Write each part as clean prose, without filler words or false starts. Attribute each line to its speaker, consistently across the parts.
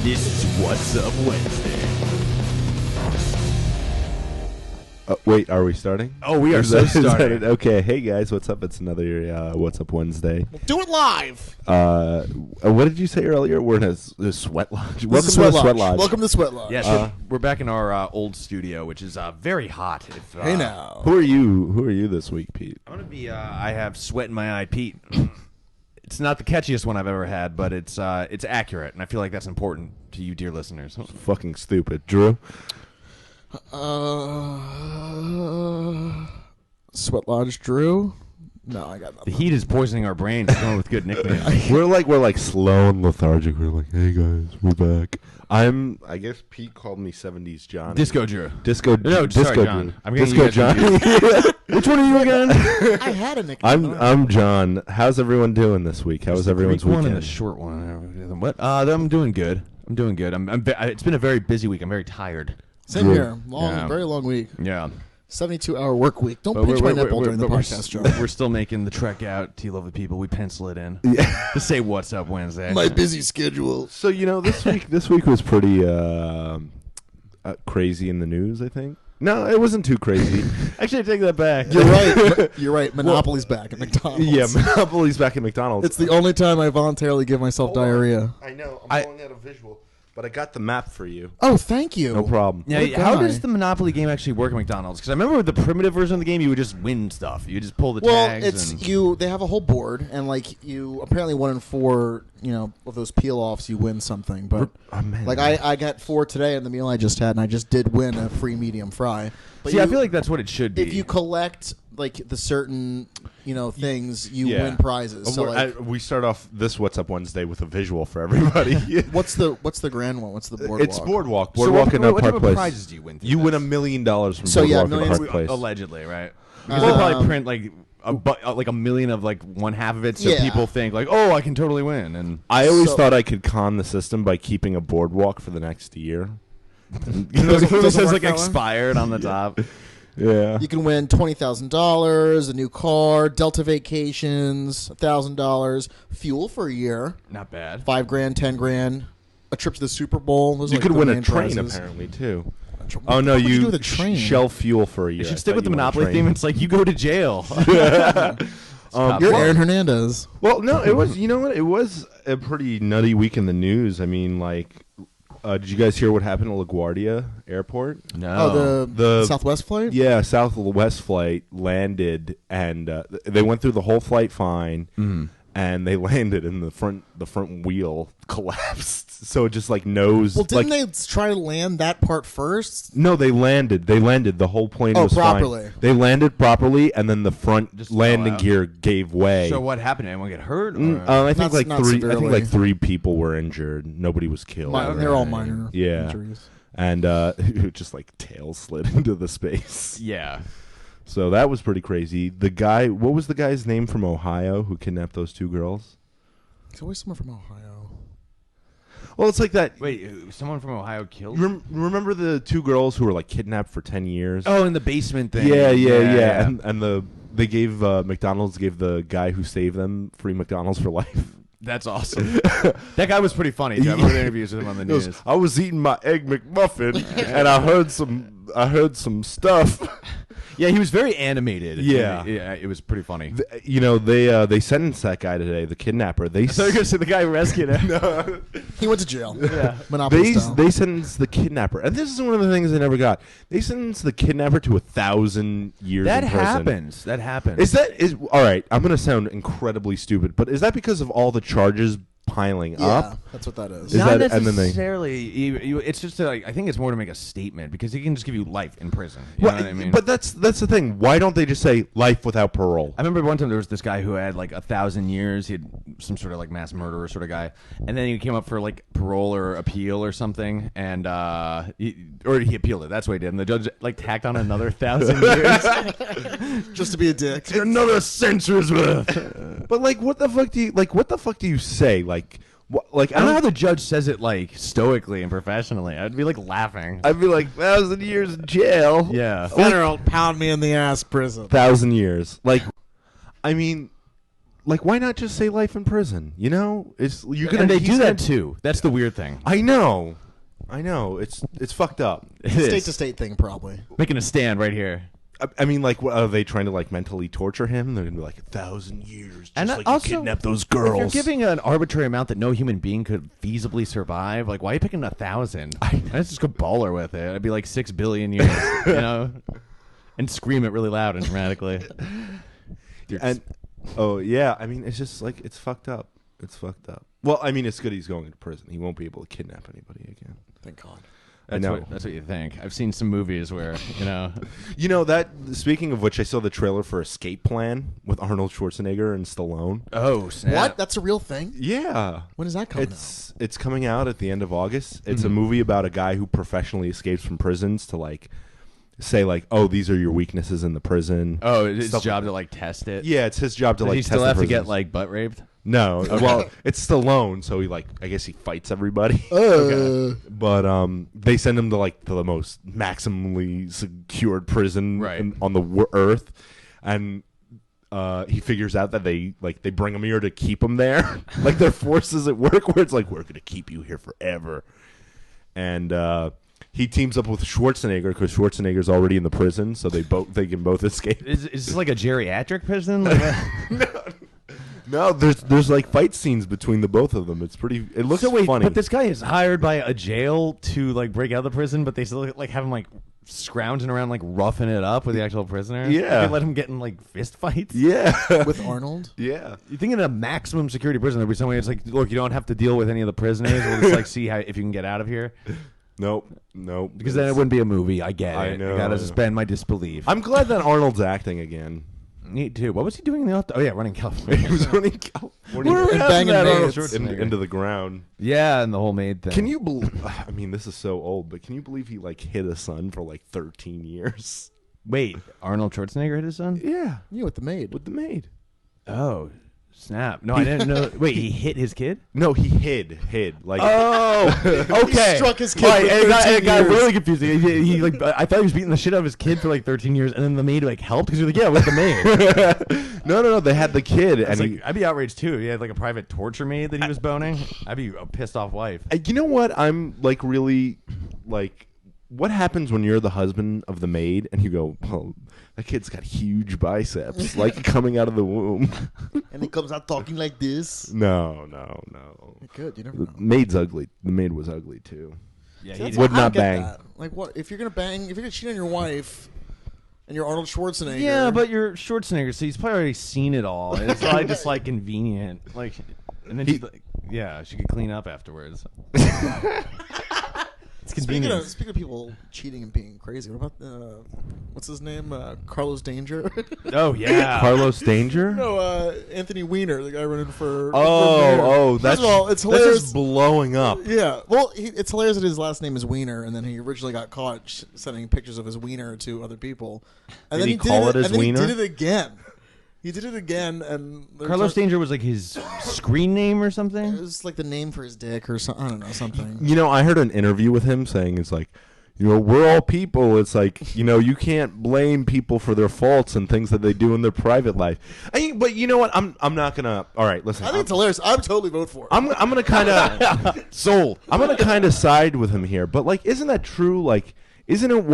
Speaker 1: This is What's Up Wednesday.
Speaker 2: Wait, are we starting?
Speaker 1: Oh, we are
Speaker 2: Is
Speaker 1: so
Speaker 2: that- is that
Speaker 1: started.
Speaker 2: it? Okay, hey guys, what's up? It's another What's Up Wednesday.
Speaker 3: Do it live.
Speaker 2: What did you say earlier? We're in a sweat lodge. Welcome
Speaker 3: This
Speaker 2: to
Speaker 3: is
Speaker 2: the sweat lodge.
Speaker 3: Welcome to Sweat Lodge.
Speaker 1: Yes, we're back in our old studio, which is very hot. If,
Speaker 3: Hey now.
Speaker 2: Who are you this week, Pete?
Speaker 1: I'm gonna be. I have sweat in my eye, Pete. It's not the catchiest one I've ever had, but it's accurate, and I feel like that's important to you, dear listeners.
Speaker 2: Fucking stupid, Drew.
Speaker 3: Sweat Lodge Drew. No, I got
Speaker 1: The
Speaker 3: nothing.
Speaker 1: heat is poisoning our brains. We're going with good nicknames.
Speaker 2: We're like slow and lethargic. We're like, hey guys, we're back. I guess Pete called me 70s Johnny.
Speaker 1: Disco Drew.
Speaker 2: Disco.
Speaker 1: No,
Speaker 2: Disco
Speaker 1: sorry, John.
Speaker 2: Drew.
Speaker 1: I'm getting
Speaker 2: Disco
Speaker 1: you guys
Speaker 2: Johnny.
Speaker 1: Which one are you again?
Speaker 3: I had a nickname.
Speaker 2: I'm John. How's everyone doing this week? How was everyone's
Speaker 1: Greek one
Speaker 2: weekend?
Speaker 1: and the short one. What? I'm doing good. I'm doing good. It's been a very busy week. I'm very tired.
Speaker 3: Same
Speaker 2: Drew.
Speaker 3: here.
Speaker 1: Yeah.
Speaker 3: Very long week.
Speaker 1: Yeah.
Speaker 3: 72-hour work week. Don't
Speaker 1: But
Speaker 3: pinch my nipple during the podcast, Joe.
Speaker 1: We're still making the trek out to lovely people. We pencil it in to say What's Up Wednesday.
Speaker 3: My busy schedule.
Speaker 2: So this week was pretty crazy in the news. I think. No, it wasn't too crazy.
Speaker 1: Actually, I take that back.
Speaker 3: You're right. You're right. Monopoly's back at McDonald's.
Speaker 2: Yeah, Monopoly's back at McDonald's.
Speaker 3: It's the only time I voluntarily give myself diarrhea.
Speaker 2: I know. I'm pulling out a visual, but I got the map for you.
Speaker 3: Oh, thank you.
Speaker 2: No problem.
Speaker 1: Yeah,
Speaker 3: What a
Speaker 1: how
Speaker 3: guy.
Speaker 1: does the Monopoly game actually work at McDonald's? Because I remember with the primitive version of the game, you would just win stuff. You would just pull the
Speaker 3: Well,
Speaker 1: tags.
Speaker 3: it's
Speaker 1: and...
Speaker 3: they have a whole board, and like you apparently 1 in 4, of those peel offs, you win something. But
Speaker 2: Oh, man.
Speaker 3: like I got 4 today in the meal I just had, and I just did win a free medium fry. But
Speaker 1: See, I feel like that's what it should be.
Speaker 3: if you collect like the certain things, you
Speaker 2: Yeah.
Speaker 3: win prizes. So like,
Speaker 2: we start off this What's Up Wednesday with a visual for everybody.
Speaker 3: what's the grand one? What's the boardwalk?
Speaker 2: It's Boardwalk.
Speaker 1: So
Speaker 2: Boardwalk in
Speaker 1: what type
Speaker 2: Park
Speaker 1: of
Speaker 2: Place.
Speaker 1: prizes do you win? through
Speaker 2: You win
Speaker 1: this?
Speaker 2: $1 million from
Speaker 3: So, yeah,
Speaker 2: Boardwalk in
Speaker 3: millions
Speaker 2: Park Place.
Speaker 1: Allegedly, right? Because they probably print like like $1 million of like one half of it, so
Speaker 3: Yeah.
Speaker 1: people think like, oh, I can totally win. And
Speaker 2: I always
Speaker 3: So-
Speaker 2: thought I could con the system by keeping a boardwalk for the next year.
Speaker 1: it
Speaker 3: doesn't
Speaker 1: says
Speaker 3: work
Speaker 1: like
Speaker 3: that way?
Speaker 1: expired on the top.
Speaker 2: Yeah.
Speaker 3: You can win $20,000, a new car, Delta Vacations, $1,000, fuel for a year,
Speaker 1: Not bad.
Speaker 3: $5 grand, $10 grand, a trip to the Super Bowl. Those are
Speaker 2: You
Speaker 3: like
Speaker 2: could
Speaker 3: the
Speaker 2: win a
Speaker 3: main
Speaker 2: train
Speaker 3: prizes.
Speaker 2: apparently too.
Speaker 3: What
Speaker 2: Oh no,
Speaker 3: the fuck would
Speaker 2: you
Speaker 3: do with a train?
Speaker 2: shell fuel for a year.
Speaker 1: You should
Speaker 2: I
Speaker 1: stick
Speaker 2: thought
Speaker 1: with the
Speaker 2: you won a
Speaker 1: Monopoly
Speaker 2: train.
Speaker 1: theme. It's like you go to jail.
Speaker 3: You're
Speaker 2: well-
Speaker 3: Aaron Hernandez.
Speaker 2: Well, no, it was. You know what? It was a pretty nutty week in the news. I mean, like, did you guys hear what happened at LaGuardia Airport?
Speaker 1: No.
Speaker 3: Oh, the
Speaker 2: The-
Speaker 3: Southwest flight?
Speaker 2: Yeah, Southwest flight landed, and they went through the whole flight fine, and they landed, and the front wheel collapsed. So it just like nose.
Speaker 3: Well, didn't
Speaker 2: like,
Speaker 3: they try to land that part first?
Speaker 2: No, they landed. They landed. The whole plane
Speaker 3: Oh,
Speaker 2: was
Speaker 3: properly.
Speaker 2: fine. They landed properly, and then the front
Speaker 1: Just
Speaker 2: landing
Speaker 1: fell out.
Speaker 2: gear gave way.
Speaker 1: So what happened? Anyone get hurt?
Speaker 2: I think
Speaker 3: Not- not
Speaker 2: I think
Speaker 3: severely.
Speaker 2: like 3 people were injured. Nobody was killed.
Speaker 3: They're all minor
Speaker 2: Yeah.
Speaker 3: injuries.
Speaker 2: And it just like tail slid into the space.
Speaker 1: yeah.
Speaker 2: So that was pretty crazy. The guy, what was the guy's name from Ohio who kidnapped those 2 girls?
Speaker 3: It's always someone from Ohio.
Speaker 2: Well, it's like that.
Speaker 1: Wait, someone from Ohio killed?
Speaker 2: Remember the 2 girls who were like kidnapped for 10 years?
Speaker 1: Oh, in the basement thing.
Speaker 2: Yeah. And they gave McDonald's gave the guy who saved them free McDonald's for life.
Speaker 1: That's awesome. That guy was pretty funny. Too. I've heard interviews with him on the
Speaker 2: He goes,
Speaker 1: news.
Speaker 2: I was eating my egg McMuffin and I heard some stuff.
Speaker 1: Yeah, he was very animated.
Speaker 2: Yeah.
Speaker 1: Yeah, it was pretty funny.
Speaker 2: They sentenced that guy today, the kidnapper. They
Speaker 1: So you're gonna say the guy who rescued him?
Speaker 3: He went to jail.
Speaker 1: Yeah.
Speaker 3: Monopoly style.
Speaker 2: they sentenced the kidnapper, and this is one of the things they never got. They sentenced the kidnapper to 1,000 years.
Speaker 1: That
Speaker 2: in prison.
Speaker 1: happens. That happens.
Speaker 2: Is all right? I'm gonna sound incredibly stupid, but is that because of all the charges piling
Speaker 3: yeah,
Speaker 2: up?
Speaker 3: that's what that is.
Speaker 2: Is
Speaker 1: Not
Speaker 2: that- and then they-
Speaker 1: necessarily. It's just like, I think it's more to make a statement because he can just give you life in prison. You know what I mean?
Speaker 2: But that's the thing. Why don't they just say life without parole?
Speaker 1: I remember one time there was this guy who had like 1,000 years. He had some sort of like mass murderer sort of guy, and then he came up for like parole or appeal or something, and he appealed it. That's what he did. And the judge like tacked on another 1,000 years.
Speaker 3: Just to be a dick.
Speaker 1: Another century's worth.
Speaker 2: But like, what the fuck do you say? Like,
Speaker 1: I don't know how the judge says it like stoically and professionally. I'd be like laughing.
Speaker 2: I'd be like 1,000 years in jail.
Speaker 1: Yeah.
Speaker 3: Federal pound me in the ass prison.
Speaker 2: 1,000 years. Like, I mean, like, why not just say life in prison? You know, it's you're gonna.
Speaker 1: And they
Speaker 2: he
Speaker 1: do that
Speaker 2: said-
Speaker 1: too. That's the weird thing.
Speaker 2: I know. It's fucked up.
Speaker 1: It
Speaker 3: State
Speaker 1: is.
Speaker 3: to state thing, probably.
Speaker 1: Making a stand right here.
Speaker 2: I mean, like, what, are they trying to like mentally torture him? They're gonna be like 1,000 years, just
Speaker 1: And
Speaker 2: like
Speaker 1: also,
Speaker 2: you kidnap those
Speaker 1: If you're
Speaker 2: girls.
Speaker 1: giving an arbitrary amount that no human being could feasibly survive, like why are you picking 1,000? I'd just go baller with it. I'd be like 6 billion years, you know, and scream it really loud and dramatically.
Speaker 2: And oh yeah, I mean, it's just like it's fucked up. It's fucked up. Well, I mean, it's good he's going to prison. He won't be able to kidnap anybody again.
Speaker 3: Thank God.
Speaker 2: I know.
Speaker 1: That's what you think. I've seen some movies where, you know.
Speaker 2: You know that. Speaking of which, I saw the trailer for Escape Plan with Arnold Schwarzenegger and Stallone.
Speaker 1: Oh, snap.
Speaker 3: What? That's a real thing?
Speaker 2: Yeah,
Speaker 3: When is that coming
Speaker 2: it's coming out at the end of August. It's a movie about a guy who professionally escapes from prisons to like say like, oh, these are your weaknesses in the prison.
Speaker 1: Oh, it's his
Speaker 2: Stuff
Speaker 1: job
Speaker 2: like-
Speaker 1: to like test it.
Speaker 2: Yeah, it's his job to
Speaker 1: Does
Speaker 2: like
Speaker 1: he
Speaker 2: test
Speaker 1: still
Speaker 2: the
Speaker 1: have to get
Speaker 2: prisons.
Speaker 1: like butt raped?
Speaker 2: No, well, it's Stallone, so he like I guess he fights everybody.
Speaker 3: out?
Speaker 2: But they send him to like the most maximally secured prison
Speaker 1: Right.
Speaker 2: on the earth, and he figures out that they bring him here to keep him there. Like their forces at work, where it's like we're gonna keep you here forever, and he teams up with Schwarzenegger because Schwarzenegger's already in the prison, so they can both escape.
Speaker 1: Is this like a geriatric prison? Like
Speaker 2: No, there's like fight scenes between the both of them. It's pretty. It looks
Speaker 1: so wait,
Speaker 2: funny.
Speaker 1: but this guy is hired by a jail to like break out of the prison, but they still like have him like scrounging around like roughing it up with the actual prisoners.
Speaker 2: Yeah.
Speaker 1: They let him get in like fist fights.
Speaker 2: yeah,
Speaker 3: With Arnold?
Speaker 2: yeah.
Speaker 1: You think in a maximum security prison there'd be somebody that's like, look, you don't have to deal with any of the prisoners. We'll just like see how if you can get out of here.
Speaker 2: Nope.
Speaker 1: Because then it wouldn't be a movie. I get
Speaker 2: I
Speaker 1: it.
Speaker 2: know,
Speaker 1: I gotta
Speaker 2: I know.
Speaker 1: suspend my disbelief.
Speaker 2: I'm glad that Arnold's acting again.
Speaker 1: Me too. What was he doing in the Oh yeah, running California.
Speaker 2: He was running California
Speaker 3: And banging maids.
Speaker 2: into the ground.
Speaker 1: Yeah, and the whole maid thing.
Speaker 2: Can you believe? I mean, this is so old, but can you believe he like hid a son for like 13 years?
Speaker 1: wait? Arnold Schwarzenegger hit his son?
Speaker 2: Yeah,
Speaker 3: You with the maid.
Speaker 2: with the maid.
Speaker 1: Oh, snap! No, I didn't know. Wait, he hit his kid?
Speaker 2: No, he hid like.
Speaker 1: Oh, okay.
Speaker 3: He struck his kid
Speaker 1: Right,
Speaker 3: for
Speaker 1: it got
Speaker 3: 13
Speaker 1: really
Speaker 3: years.
Speaker 1: confusing. He like, I thought he was beating the shit out of his kid for like 13 years, and then the maid like helped because you're like, yeah, with the maid.
Speaker 2: No. They had the kid, and
Speaker 1: Like, I'd be outraged too. He had like a private torture maid that he was boning. I'd be a pissed off wife.
Speaker 2: you know what? I'm like really like. What happens when you're the husband of the maid and you go, well, that kid's got huge biceps, like coming out of the womb?
Speaker 3: And he comes out talking like this.
Speaker 2: No.
Speaker 3: Good, you never
Speaker 2: The
Speaker 3: know.
Speaker 2: maid's ugly. The maid was ugly too.
Speaker 1: Yeah,
Speaker 3: That's
Speaker 2: Would
Speaker 3: why I
Speaker 2: not
Speaker 3: don't get
Speaker 2: bang.
Speaker 3: that. Like, what? If you're going to bang, if you're going to cheat on your wife and you're Arnold Schwarzenegger.
Speaker 1: Yeah, but you're Schwarzenegger, so he's probably already seen it all. And it's probably just like convenient. Like, and then she's like, yeah, she could clean up afterwards. It's convenient.
Speaker 3: Speaking of people cheating and being crazy, what about what's his name? Carlos Danger.
Speaker 1: Oh yeah,
Speaker 2: Carlos Danger?
Speaker 3: No, Anthony Weiner, the guy running for. mayor.
Speaker 2: Oh,
Speaker 3: First
Speaker 2: that's
Speaker 3: of all, it's
Speaker 2: that's
Speaker 3: hilarious.
Speaker 2: just blowing up.
Speaker 3: Yeah, well, it's hilarious that his last name is Wiener, and then he originally got caught sending pictures of his wiener to other people. And
Speaker 2: Did
Speaker 3: then
Speaker 2: he call it his
Speaker 3: and then
Speaker 2: wiener?
Speaker 3: He did it again. He did it again, and they're
Speaker 1: Carlos
Speaker 3: trying-
Speaker 1: Danger was like his screen name or
Speaker 3: It
Speaker 1: something.
Speaker 3: was like the name for his dick or something. I don't know, something.
Speaker 2: You know, I heard an interview with him saying it's like, you know, we're all people. It's like, you know, you can't blame people for their faults and things that they do in their private life. But you know what? I'm not gonna. All right, listen.
Speaker 3: I think it's hilarious. I would totally vote for it.
Speaker 2: I'm gonna kind of sold. I'm gonna kind of side with him here. But like, isn't that true? Like, isn't it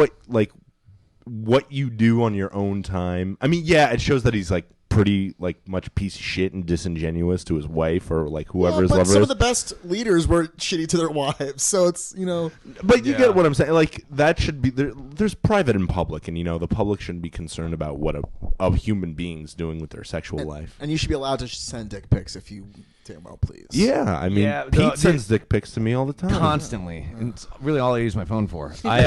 Speaker 2: what you do on your own time? I mean, yeah, it shows that he's like pretty like much a piece of shit and disingenuous to his wife or like whoever his
Speaker 3: but
Speaker 2: lover
Speaker 3: some
Speaker 2: is.
Speaker 3: of the best leaders were shitty to their wives, so it's
Speaker 2: But you
Speaker 1: Yeah.
Speaker 2: get what I'm saying. Like that should be there's private and public, and you know the public shouldn't be concerned about what a human being's doing with their sexual life.
Speaker 3: and you should be allowed to send dick pics if you damn well please.
Speaker 2: Yeah, I mean,
Speaker 1: Yeah,
Speaker 2: Pete
Speaker 1: the-
Speaker 2: sends dick pics to me all the time.
Speaker 1: Constantly. And it's really all I use my phone for. I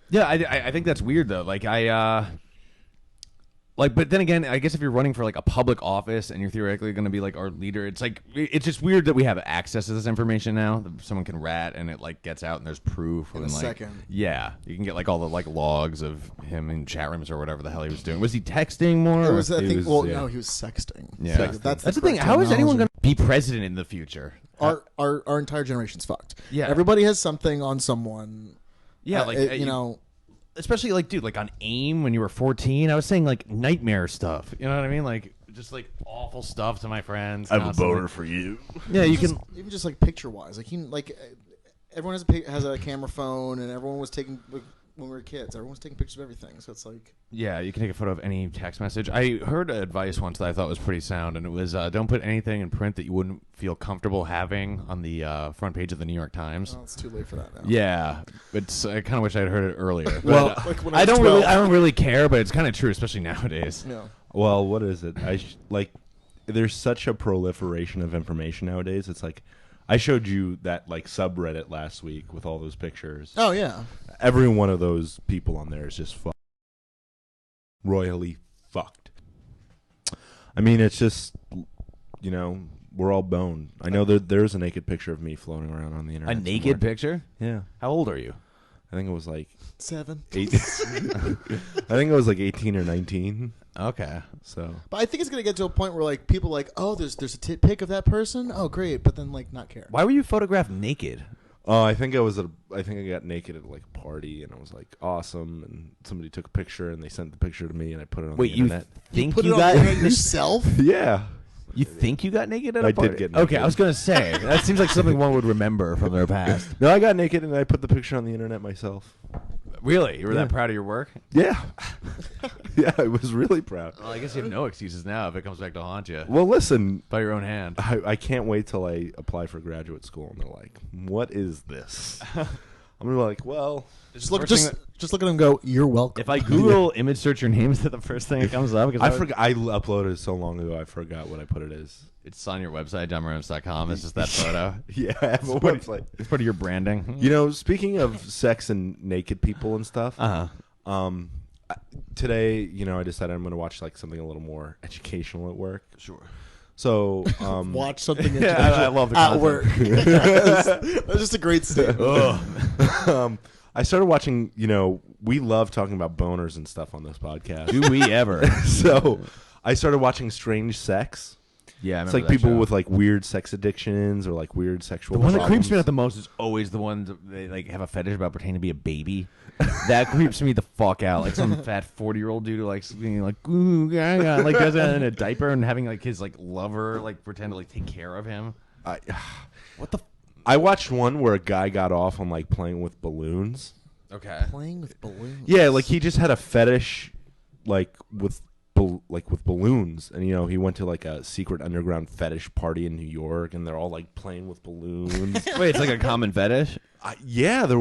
Speaker 1: yeah, I think that's weird though. Like but then again, I guess if you're running for like a public office and you're theoretically going to be like our leader, it's like it's just weird that we have access to this information now. That someone can rat and it like gets out and there's proof
Speaker 3: In a
Speaker 1: and, like,
Speaker 3: second.
Speaker 1: Yeah, you can get like all the like logs of him in chat rooms or whatever the hell he was doing. Was he texting more?
Speaker 3: It was, I
Speaker 2: He
Speaker 3: think.
Speaker 2: was-
Speaker 3: well,
Speaker 2: yeah.
Speaker 3: no, he was sexting.
Speaker 1: Yeah.
Speaker 3: So that's
Speaker 1: the thing.
Speaker 3: correct
Speaker 1: How is anyone
Speaker 3: terminology.
Speaker 1: going to be president in the future?
Speaker 3: Our entire generation's fucked.
Speaker 1: Yeah.
Speaker 3: Everybody has something on someone.
Speaker 1: Yeah,
Speaker 3: you know.
Speaker 1: especially like, dude, like on AIM when you were 14, I was saying like nightmare stuff. You know what I mean? Like just like awful stuff to my friends. constantly.
Speaker 2: for you.
Speaker 1: Yeah, you can.
Speaker 3: Even just like picture wise, like everyone has a camera phone, and everyone was taking like, when we were kids. Everyone was taking pictures of everything. So it's like
Speaker 1: Yeah, you can take a photo of any text message. I heard advice once that I thought was pretty sound, and it was don't put anything in print that you wouldn't feel comfortable having on the front page of the New York Times.
Speaker 3: oh, it's too late for that now.
Speaker 1: Yeah, it's I kind of wish I'd heard it earlier.
Speaker 2: Well,
Speaker 1: But,
Speaker 3: Like when
Speaker 1: I
Speaker 3: was
Speaker 1: don't
Speaker 3: 12.
Speaker 1: really, I don't really care, but it's kind of true, especially nowadays.
Speaker 3: Yeah.
Speaker 2: Well, what is it? Like, there's such a proliferation of information nowadays. It's like, I showed you that like subreddit last week with all those pictures.
Speaker 3: Oh yeah.
Speaker 2: Every one of those people on there is just royally fucked. I mean, it's just, you know, we're all boned. I know there's a naked picture of me floating around on the
Speaker 1: A
Speaker 2: internet.
Speaker 1: naked
Speaker 2: somewhere.
Speaker 1: picture?
Speaker 2: Yeah,
Speaker 1: How old are you?
Speaker 2: I think it was like
Speaker 3: 7.
Speaker 2: 8. I think it was like 18 or 19.
Speaker 1: Okay.
Speaker 2: So
Speaker 3: But I think it's gonna get to a point where like people are like, oh, there's a pic of that person. Oh, great, but then like not care.
Speaker 1: Why were you photographed naked?
Speaker 2: Oh, I think I got naked at like a party, and I was like awesome, and somebody took a picture and they sent the picture to me, and I put it on
Speaker 1: Wait,
Speaker 2: the
Speaker 1: you
Speaker 2: internet.
Speaker 1: think
Speaker 3: Put
Speaker 1: you
Speaker 3: it on the
Speaker 1: got?
Speaker 3: internet yourself?
Speaker 2: Yeah.
Speaker 1: You think you got naked at a
Speaker 2: I did
Speaker 1: party?
Speaker 2: get
Speaker 1: Okay,
Speaker 2: naked.
Speaker 1: I was gonna say that seems like something one would remember from their past.
Speaker 2: No, I got naked and I put the picture on the internet myself.
Speaker 1: Really, you were
Speaker 2: Yeah.
Speaker 1: that proud of your work?
Speaker 2: Yeah. Yeah, I was really proud.
Speaker 1: Well, I guess you have no excuses now if it comes back to haunt you
Speaker 2: Well, listen,
Speaker 1: by your own hand.
Speaker 2: I can't wait till I apply for graduate school and they're like, "What is this?" I'm gonna be like, "Well,
Speaker 3: Just look at them and go, you're welcome.
Speaker 1: If I Google image search your name, is that the first thing that comes up?
Speaker 2: I forgot. I uploaded it so long ago. I forgot what I put it as."
Speaker 1: It's on your website, johnmorales.com. It's just that photo.
Speaker 2: Yeah, I have a website.
Speaker 1: It's part of your branding.
Speaker 2: You know, speaking of sex and naked people and stuff, today, you know, I decided I'm going to watch like something a little more educational at work.
Speaker 1: Sure.
Speaker 2: So,
Speaker 3: Watch something
Speaker 1: Yeah, I love the
Speaker 3: at
Speaker 1: concept.
Speaker 3: work. That's just a great statement.
Speaker 2: I started watching. You know, we love talking about boners and stuff on this podcast.
Speaker 1: Do we ever?
Speaker 2: So, I started watching Strange Sex.
Speaker 1: Yeah, I
Speaker 2: It's
Speaker 1: remember
Speaker 2: like
Speaker 1: that
Speaker 2: people
Speaker 1: show.
Speaker 2: with like weird sex addictions or like weird sexual.
Speaker 1: The one that
Speaker 2: problems.
Speaker 1: creeps me out the most is always the ones that they like have a fetish about pretending to be a baby. That creeps me the fuck out. Like some fat 40-year-old dude who likes being like ooh gaga, like does that in a diaper and having like his like lover like pretend to like take care of him. What the?
Speaker 2: I watched one where a guy got off on like playing with balloons.
Speaker 1: Okay.
Speaker 3: Playing with balloons.
Speaker 2: Yeah, like he just had a fetish, like with balloons, and you know he went to like a secret underground fetish party in New York, and they're all like playing with balloons.
Speaker 1: Wait, it's like a common fetish.
Speaker 2: Yeah, there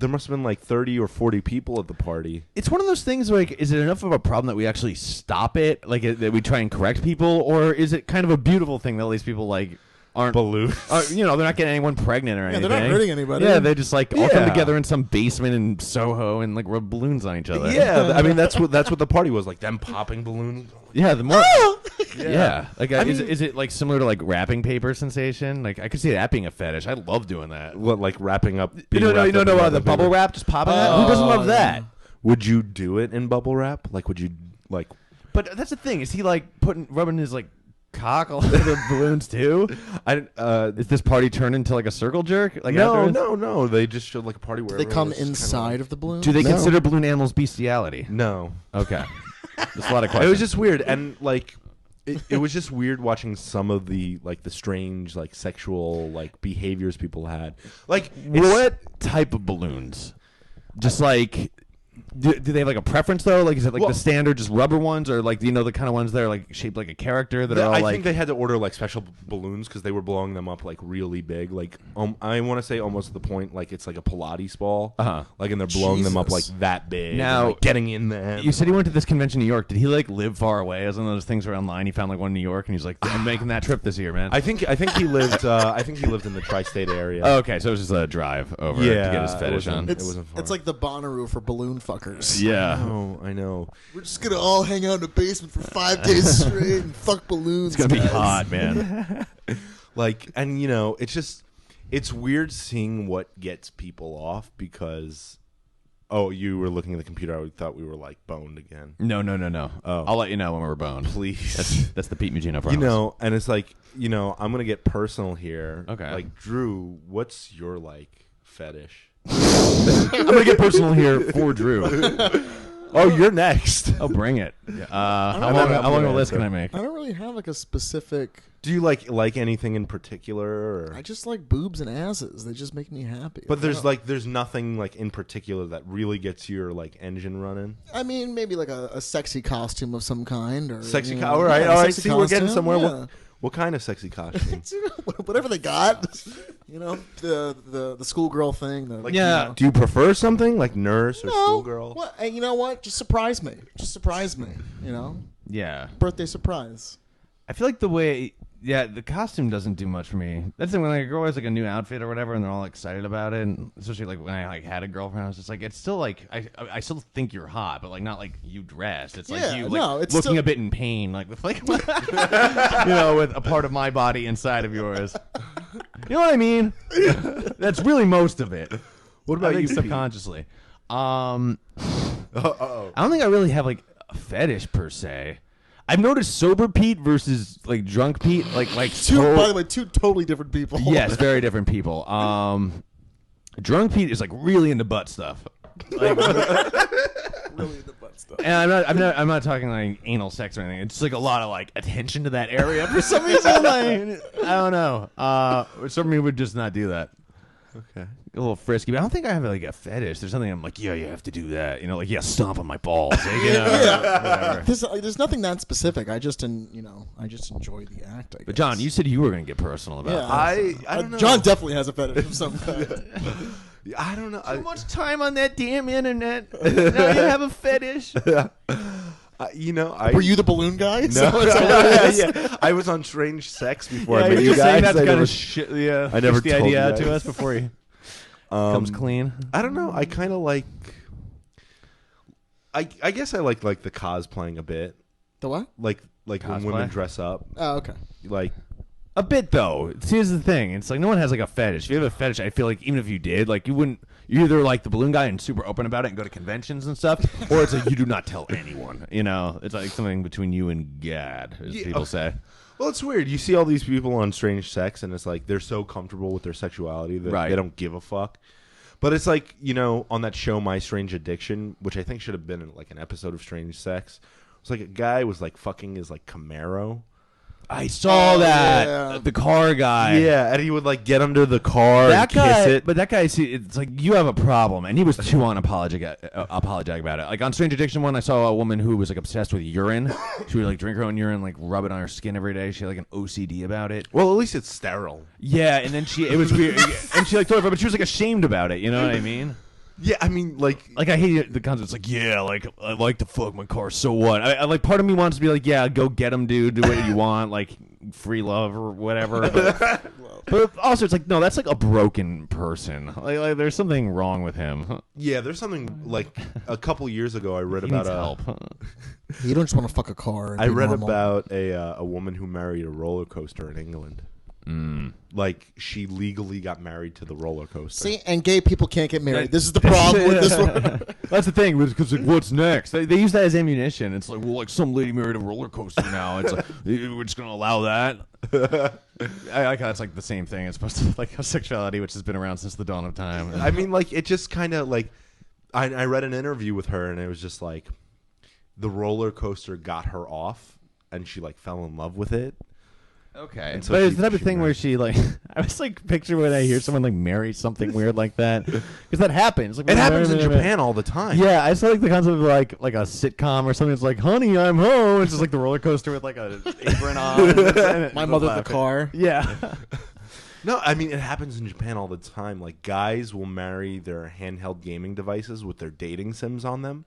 Speaker 2: must have been like 30 or 40 people at the party.
Speaker 1: It's one of those things like, is it enough of a problem that we actually stop it? Like, that we try and correct people? Or is it kind of a beautiful thing that all these people, like, aren't...
Speaker 2: Balloons.
Speaker 1: You know, they're not getting anyone pregnant or anything.
Speaker 3: they're not hurting anybody.
Speaker 1: Yeah, they just, like, all come
Speaker 2: Yeah.
Speaker 1: together in some basement in Soho and, like, rub balloons on each other.
Speaker 2: Yeah, I mean that's what the party was like. Them popping balloons.
Speaker 1: Yeah, the more...
Speaker 3: Oh!
Speaker 1: Yeah. Like,
Speaker 2: I
Speaker 1: is
Speaker 2: mean-
Speaker 1: it, like, similar to, like, wrapping paper sensation? Like, I could see that being a fetish. I love doing that.
Speaker 2: What, like wrapping up? being
Speaker 1: No,
Speaker 2: wrapped up in
Speaker 1: the
Speaker 2: wrapping
Speaker 1: bubble
Speaker 2: paper?
Speaker 1: wrap just popping out. Who doesn't love that?
Speaker 2: Would you do it in bubble wrap? Like, would you like?
Speaker 1: But that's the thing. Is he, like, rubbing his, like, cock all over the balloons, too? Is this party turned into like a circle jerk? Like afterwards?
Speaker 2: no. They just showed like a party where
Speaker 3: They come
Speaker 2: everyone was
Speaker 3: inside of the balloon.
Speaker 1: Do they
Speaker 2: No.
Speaker 1: consider balloon animals bestiality?
Speaker 2: No,
Speaker 1: Okay. There's a lot of
Speaker 2: it
Speaker 1: questions.
Speaker 2: was just weird, and like it was just weird watching some of the like the strange like sexual like behaviors people had. Like
Speaker 1: what type of balloons? Just like, do they have like a preference though? Like, is it like
Speaker 2: Well-
Speaker 1: the standard just rubber ones, or like, you know, the kind of ones that are like shaped like a character that are all
Speaker 2: I
Speaker 1: like?
Speaker 2: think they had to order like special balloons because they were blowing them up like really big. Like I want to say almost to the point like it's like a Pilates ball.
Speaker 1: Uh-huh.
Speaker 2: Like and they're blowing them up like
Speaker 3: Jesus.
Speaker 2: that big.
Speaker 1: Now-
Speaker 2: and, like, getting in there.
Speaker 1: You said he went to this convention in New York. Did he like live far away? As one of those things where online he found like one in New York and he's like, I'm making that trip this year, man.
Speaker 2: I think he lived. I think he lived in the tri-state area.
Speaker 1: Oh, okay, so it was just a drive over to get his
Speaker 2: it
Speaker 1: fetish
Speaker 2: wasn't-
Speaker 1: on.
Speaker 2: it wasn't far.
Speaker 3: It's like the Bonnaroo for balloon fuckers.
Speaker 1: Yeah.
Speaker 2: I know.
Speaker 3: We're just gonna all hang out in the basement for 5 days straight and fuck balloons.
Speaker 1: It's gonna be
Speaker 3: guys.
Speaker 1: hot, man.
Speaker 2: Like, and you know, it's weird seeing what gets people off because, oh, you were looking at the computer. I thought we were like boned again.
Speaker 1: No.
Speaker 2: Oh.
Speaker 1: I'll let you know when we're boned.
Speaker 2: Please.
Speaker 1: That's the Pete Mugino promise.
Speaker 2: You know, and it's like, you know, I'm gonna get personal here.
Speaker 1: Okay.
Speaker 2: Like, Drew, what's your like fetish?
Speaker 1: I'm gonna get personal here for Drew.
Speaker 2: Oh, you're next.
Speaker 1: Oh, bring it. How
Speaker 3: know.
Speaker 1: long,
Speaker 3: I'm
Speaker 1: how long of
Speaker 2: gonna
Speaker 1: a list
Speaker 2: answer.
Speaker 1: can I make?
Speaker 3: I don't really have like a specific.
Speaker 2: Do you like anything in particular? Or?
Speaker 3: I just like boobs and asses. They just make me happy.
Speaker 2: But
Speaker 3: I don't-
Speaker 2: there's nothing like in particular that really gets your like engine running.
Speaker 3: I mean, maybe like a sexy costume of some kind, or
Speaker 2: Sexy
Speaker 3: you know,
Speaker 2: all right,
Speaker 3: yeah,
Speaker 2: all right.
Speaker 3: sexy
Speaker 2: See, we're getting
Speaker 3: costume,
Speaker 2: somewhere.
Speaker 3: yeah.
Speaker 2: What kind of sexy costume?
Speaker 3: Whatever they got, you know, the schoolgirl thing. The,
Speaker 1: Yeah.
Speaker 3: you know.
Speaker 2: Do you prefer something like nurse or
Speaker 3: No,
Speaker 2: schoolgirl?
Speaker 3: what? Hey, you know what? Just surprise me. Just surprise me. You know,
Speaker 1: Yeah.
Speaker 3: birthday surprise.
Speaker 1: I feel like the way, the costume doesn't do much for me. That's the thing, when like a girl has like a new outfit or whatever, and they're all excited about it. And especially like when I like had a girlfriend, I was just like, it's still like I still think you're hot, but like not like you dressed. It's like
Speaker 3: Yeah,
Speaker 1: you like
Speaker 3: no, it's
Speaker 1: looking
Speaker 3: still-
Speaker 1: a bit in pain, like with like with a part of my body inside of yours. You know what I mean? That's really most of it.
Speaker 2: What about
Speaker 1: I think
Speaker 2: you, Pete?
Speaker 1: subconsciously?
Speaker 2: Uh-oh.
Speaker 1: I don't think I really have like a fetish per se. I've noticed sober Pete versus like drunk Pete, like
Speaker 3: By the way, two totally different people.
Speaker 1: yes, very different people. Drunk Pete is like really into butt stuff. Like,
Speaker 3: really the butt stuff.
Speaker 1: and I'm not talking like anal sex or anything. It's like a lot of like attention to that area for some reason. Like, I don't know. Some people would just not do that.
Speaker 2: Okay.
Speaker 1: A little frisky, but I don't think I have like a fetish. There's something I'm like, yeah, you have to do that. You know, like stomp on my balls. Like, you know, whatever.
Speaker 3: There's nothing that specific. I just enjoy the act. I guess.
Speaker 1: But John, you said you were going to get personal about
Speaker 3: Yeah.
Speaker 1: this.
Speaker 2: I don't know.
Speaker 3: John definitely has a fetish of some kind.
Speaker 2: I don't know.
Speaker 1: Too much time on that damn internet. Now you have a fetish.
Speaker 2: You know,
Speaker 3: Were you the balloon guy?
Speaker 2: No,
Speaker 3: So it's all it is.
Speaker 2: yeah. I was on Strange Sex before I
Speaker 1: Yeah,
Speaker 2: met
Speaker 1: you're
Speaker 2: you
Speaker 1: just saying
Speaker 2: guys.
Speaker 1: that's
Speaker 2: I
Speaker 1: kind
Speaker 2: never-
Speaker 1: of shit. Yeah,
Speaker 2: I never
Speaker 1: push the
Speaker 2: told
Speaker 1: idea
Speaker 2: you
Speaker 1: out to
Speaker 2: guys.
Speaker 1: us before he comes clean.
Speaker 2: I don't know. I kind of like. I guess I like the cosplaying a bit.
Speaker 3: The what?
Speaker 2: Like when
Speaker 1: Cosplay?
Speaker 2: women dress up.
Speaker 3: Oh, okay.
Speaker 2: Like
Speaker 1: A bit though. See, here's the thing. It's like no one has like a fetish. If you have a fetish, I feel like even if you did, like you wouldn't. You're either like the balloon guy and super open about it and go to conventions and stuff, or it's like you do not tell anyone. You know, it's like something between you and God, as
Speaker 2: Yeah.
Speaker 1: people say.
Speaker 2: well, it's weird. You see all these people on Strange Sex, and it's like they're so comfortable with their sexuality that
Speaker 1: Right.
Speaker 2: they don't give a fuck. But it's like, you know, on that show My Strange Addiction, which I think should have been like an episode of Strange Sex. It's like a guy was like fucking his like Camaro.
Speaker 1: I saw that
Speaker 3: yeah.
Speaker 1: the car guy.
Speaker 2: Yeah, and he would like get under the car
Speaker 1: That
Speaker 2: and
Speaker 1: guy,
Speaker 2: kiss it.
Speaker 1: but that guy, see, it's like you have a problem, and he was too unapologetic about it. Like on Strange Addiction one, I saw a woman who was like obsessed with urine. She would like drink her own urine, like rub it on her skin every day. She had like an OCD about it.
Speaker 2: Well, at least it's sterile.
Speaker 1: Yeah, and then it was weird, and she like told her, but she was like ashamed about it. You know what I mean?
Speaker 2: Yeah, I mean, like
Speaker 1: Like I hate the concept. It's like, yeah, like I like to fuck my car. So what? I like part of me wants to be like, yeah, go get him, dude. Do what you want, like free love or whatever. But also, it's like, no, that's like a broken person. Like there's something wrong with him.
Speaker 2: yeah, there's something like a couple years ago I read
Speaker 1: He
Speaker 2: about
Speaker 1: needs help.
Speaker 3: You don't just want to fuck a car. And
Speaker 2: I
Speaker 3: be
Speaker 2: read
Speaker 3: normal.
Speaker 2: about a woman who married a roller coaster in England. Like she legally got married to the roller coaster.
Speaker 3: See, and gay people can't get married. This is the problem with this one.
Speaker 1: That's the thing, because like, what's next? They use that as ammunition. It's like, well, like some lady married a roller coaster now. It's like we're just gonna allow that. I like how it's like the same thing. It's supposed to like sexuality, which has been around since the dawn of time.
Speaker 2: I mean, like it just kind of like I read an interview with her, and it was just like the roller coaster got her off, and she like fell in love with it.
Speaker 1: Okay,
Speaker 2: And so
Speaker 1: but it's
Speaker 2: she-
Speaker 1: the type of
Speaker 2: she
Speaker 1: thing where
Speaker 2: married.
Speaker 1: she like, I was like picture when I hear someone like marry something weird like that, because that happens. Like,
Speaker 2: It happens in Japan all the time.
Speaker 1: Yeah, I saw like the concept of like a sitcom or something. It's like, honey, I'm home. It's just like the roller coaster with like a apron on.
Speaker 3: My mother the car.
Speaker 1: Yeah.
Speaker 2: No, I mean it happens in Japan all the time. Like guys will marry their handheld gaming devices with their dating sims on them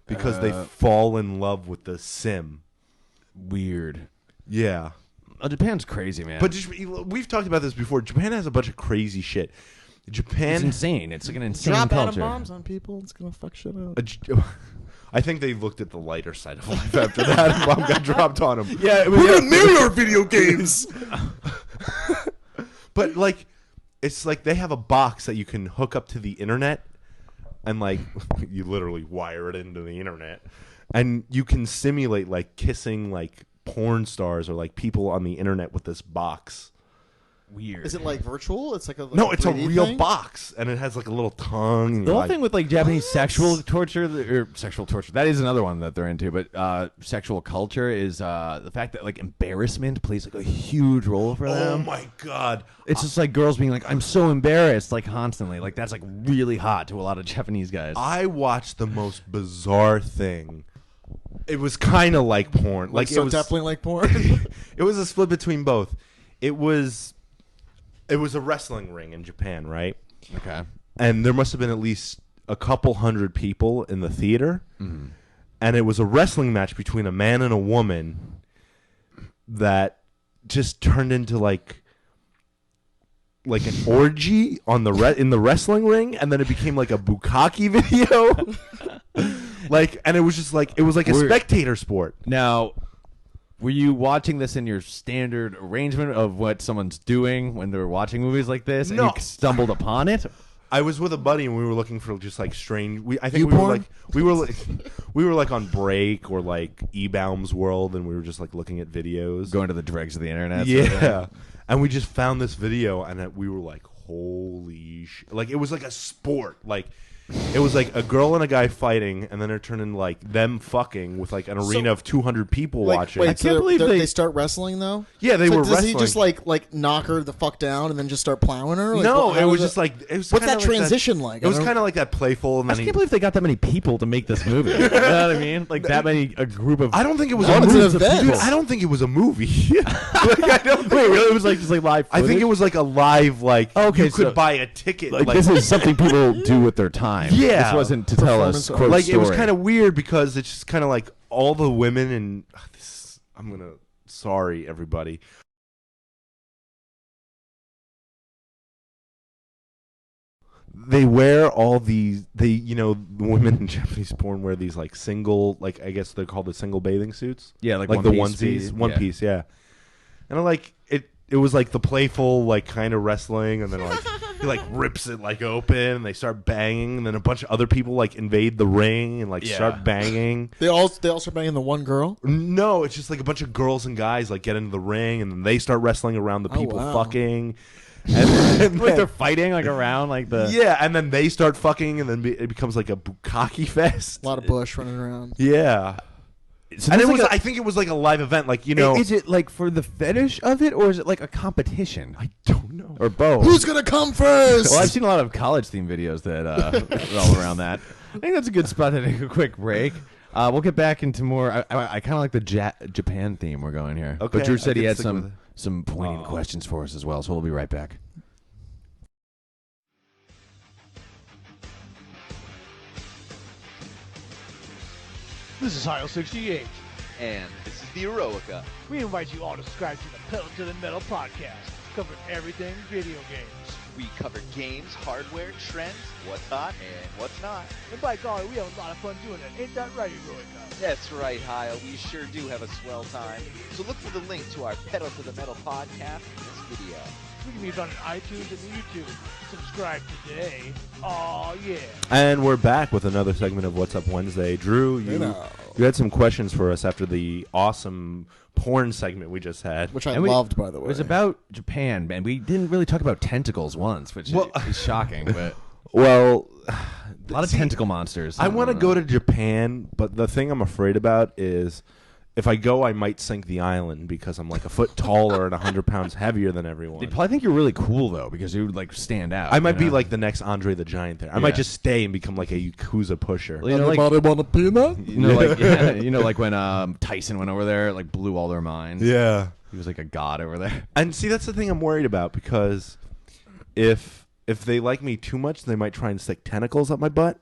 Speaker 2: because they fall in love with the sim.
Speaker 1: Weird.
Speaker 2: Yeah.
Speaker 1: Japan's crazy, man.
Speaker 2: But we've talked about this before. Japan has a bunch of crazy shit.
Speaker 1: it's
Speaker 2: Japan,
Speaker 1: insane. It's like an insane
Speaker 3: Drop atom
Speaker 1: culture.
Speaker 3: bombs on people. It's gonna fuck shit up.
Speaker 2: I think they looked at the lighter side of life after that. And bomb got dropped on them.
Speaker 1: Yeah, it was,
Speaker 2: We're gonna marry our video games. But like, it's like they have a box that you can hook up to the internet, and like you literally wire it into the internet, and you can simulate like kissing like porn stars or like people on the internet with this box.
Speaker 1: weird.
Speaker 3: Is it like virtual? It's like a
Speaker 2: No, it's a
Speaker 3: 3D
Speaker 2: real
Speaker 3: thing?
Speaker 2: box, and it has like a little tongue. And
Speaker 1: The
Speaker 2: you're
Speaker 1: whole
Speaker 2: like,
Speaker 1: thing with like Japanese sexual torture or sexual torture, that is another one that they're into, but sexual culture is the fact that like embarrassment plays like a huge role for
Speaker 2: oh
Speaker 1: them.
Speaker 2: my god,
Speaker 1: It's just like girls being like, I'm so embarrassed, like constantly. Like that's like really hot to a lot of Japanese guys.
Speaker 2: I watched the most bizarre thing. It was kind of like porn. Like
Speaker 3: so
Speaker 2: it was
Speaker 3: definitely like porn.
Speaker 2: It was a split between both. It was a wrestling ring in Japan, right?
Speaker 1: Okay.
Speaker 2: And there must have been at least a couple hundred people in the theater.
Speaker 1: Mm-hmm.
Speaker 2: And it was a wrestling match between a man and a woman that just turned into like an orgy on the in the wrestling ring, and then it became like a bukkake video. And it was just like a spectator sport.
Speaker 1: Now, were you watching this in your standard arrangement of what someone's doing when they're watching movies like this,
Speaker 2: No.
Speaker 1: and you stumbled upon it?
Speaker 2: I was with a buddy and we were looking for just like strange. I think
Speaker 3: YouPorn?
Speaker 2: we were like on break or like eBaum's World, and we were just like looking at videos.
Speaker 1: Going to the dregs of the internet. sort of thing?
Speaker 2: Yeah, and we just found this video, and we were like, "Holy shit!" Like it was like a sport. Like it was like a girl and a guy fighting, and then it turned into like them fucking with like an arena of 200 people watching.
Speaker 3: Wait,
Speaker 1: I can't believe
Speaker 3: they
Speaker 1: they
Speaker 3: start wrestling though.
Speaker 2: Yeah, they were
Speaker 3: Does
Speaker 2: wrestling.
Speaker 3: he just like knock her the fuck down and then just start plowing her? Like,
Speaker 2: No,
Speaker 3: how
Speaker 2: it was
Speaker 3: does
Speaker 2: just like it was.
Speaker 3: What's
Speaker 2: kinda
Speaker 3: that
Speaker 2: like
Speaker 3: transition like?
Speaker 2: It was
Speaker 3: I don't-
Speaker 2: kind of like that playful, and
Speaker 1: I
Speaker 2: then
Speaker 1: just can't believe they got that many people to make this movie. You know what I mean? Like that many, a group of.
Speaker 2: I don't think it was
Speaker 3: No,
Speaker 2: a
Speaker 3: it's an
Speaker 2: movie.
Speaker 3: event.
Speaker 2: Dude, I don't think it was a movie. Like, I don't think
Speaker 1: Wait, really? It was like just like live.
Speaker 2: I think it was like a live, like
Speaker 1: Okay,
Speaker 2: you could
Speaker 1: so-
Speaker 2: buy a ticket.
Speaker 1: like this is something people do with their time.
Speaker 2: Yeah.
Speaker 1: This wasn't to tell us.
Speaker 3: Performance art.
Speaker 1: Quote
Speaker 2: like it was
Speaker 1: story.
Speaker 2: kind of weird because it's just kind of like all the women and I'm gonna sorry everybody. They wear all these. The women in Japanese porn wear these like single, like I guess they're called the single bathing suits.
Speaker 1: Yeah, like
Speaker 2: the
Speaker 1: one-piece
Speaker 2: onesies,
Speaker 1: speed,
Speaker 2: one
Speaker 1: yeah.
Speaker 2: piece, yeah. And I like it. It was like the playful, like kind of wrestling, and then like he like rips it like open, and they start banging, and then a bunch of other people like invade the ring and like
Speaker 1: Yeah.
Speaker 3: Oh.
Speaker 2: start banging.
Speaker 3: They all start banging the one girl.
Speaker 2: No, it's just like a bunch of girls and guys like get into the ring, and then they start wrestling around the
Speaker 3: Oh,
Speaker 2: people
Speaker 3: wow.
Speaker 2: fucking. And
Speaker 1: like they're fighting like around like the.
Speaker 2: yeah, and then they start fucking, and then it becomes like a bukkake fest.
Speaker 3: A lot of bush running around.
Speaker 2: Yeah,
Speaker 1: So
Speaker 2: and
Speaker 1: there's
Speaker 2: it was.
Speaker 1: like
Speaker 2: I think it was like a live event, like
Speaker 1: is it like for the fetish of it, or is it like a competition,
Speaker 2: I don't know.
Speaker 1: or both?
Speaker 3: Who's gonna come first?
Speaker 1: Well, I've seen a lot of college themed videos that are all around that. I think that's a good spot to take a quick break. We'll get back into more. I kind of like the Japan theme we're going here.
Speaker 2: Okay,
Speaker 1: But Drew
Speaker 2: I
Speaker 1: said he
Speaker 2: can
Speaker 1: had
Speaker 2: stick with it.
Speaker 1: some poignant questions for us as well, so we'll be right back.
Speaker 4: This is Heil 68.
Speaker 5: And this is the Eroica.
Speaker 4: We invite you all to subscribe to the Pedal to the Metal podcast, covering everything video games.
Speaker 5: We cover games, hardware, trends, what's hot and what's not.
Speaker 4: And by golly, we have a lot of fun doing it. Ain't that right, Eroica?
Speaker 5: That's right, Heil. We sure do have a swell time. So look for the link to our Pedal to the Metal podcast in this video.
Speaker 4: We can be found on iTunes and YouTube. Subscribe today. Aw, yeah.
Speaker 2: And we're back with another segment of What's Up Wednesday. Drew, you had some questions for us after the awesome porn segment we just had.
Speaker 3: Which I
Speaker 1: And we-
Speaker 3: loved, by the
Speaker 1: It
Speaker 3: way.
Speaker 1: was about Japan, man. We didn't really talk about tentacles once, which is shocking, but
Speaker 2: Well,
Speaker 1: a lot of tentacle monsters.
Speaker 2: I want to go to Japan, but the thing I'm afraid about is if I go, I might sink the island because I'm like a foot taller and 100 pounds heavier than everyone.
Speaker 1: They probably think you're really cool though, because you would like stand out.
Speaker 2: I might
Speaker 1: you
Speaker 2: be
Speaker 1: know?
Speaker 2: like the next Andre the Giant there. I might
Speaker 1: Yeah.
Speaker 2: just stay and become like a Yakuza pusher.
Speaker 1: You know, like,
Speaker 3: Anybody want a peanut?
Speaker 1: like when Tyson went over there, it, like blew all their minds.
Speaker 2: Yeah.
Speaker 1: He was like a god over there.
Speaker 2: And see, that's the thing I'm worried about because if they like me too much, they might try and stick tentacles up my butt.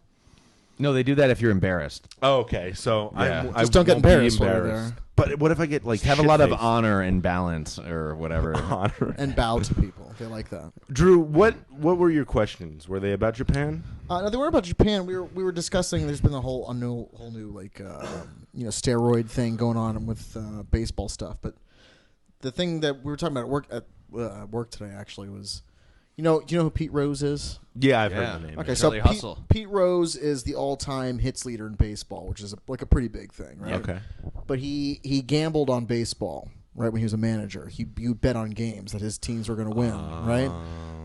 Speaker 1: No, they do that if you're embarrassed.
Speaker 2: Oh, okay. So
Speaker 1: Yeah.
Speaker 2: I
Speaker 3: Just don't get
Speaker 2: won't be
Speaker 3: embarrassed while you're there.
Speaker 2: But what if I get like
Speaker 1: Have a lot of
Speaker 2: shit-faced?
Speaker 1: honor and balance or whatever.
Speaker 2: honor?
Speaker 3: And bow to people. They like that.
Speaker 2: Drew, what were your questions? Were they about Japan?
Speaker 3: No, they weren't about Japan. We were discussing. There's been a whole new like steroid thing going on with baseball stuff. But the thing that we were talking about at work today actually was, you know who Pete Rose is?
Speaker 2: Yeah, I've
Speaker 1: Yeah.
Speaker 2: heard the name.
Speaker 3: Okay,
Speaker 1: Charlie
Speaker 3: so
Speaker 1: Hustle.
Speaker 3: Pete Rose is the all-time hits leader in baseball, which is like a pretty big thing, right?
Speaker 2: Okay.
Speaker 3: But he gambled on baseball right? When he was a manager, he would bet on games that his teams were going to win, right?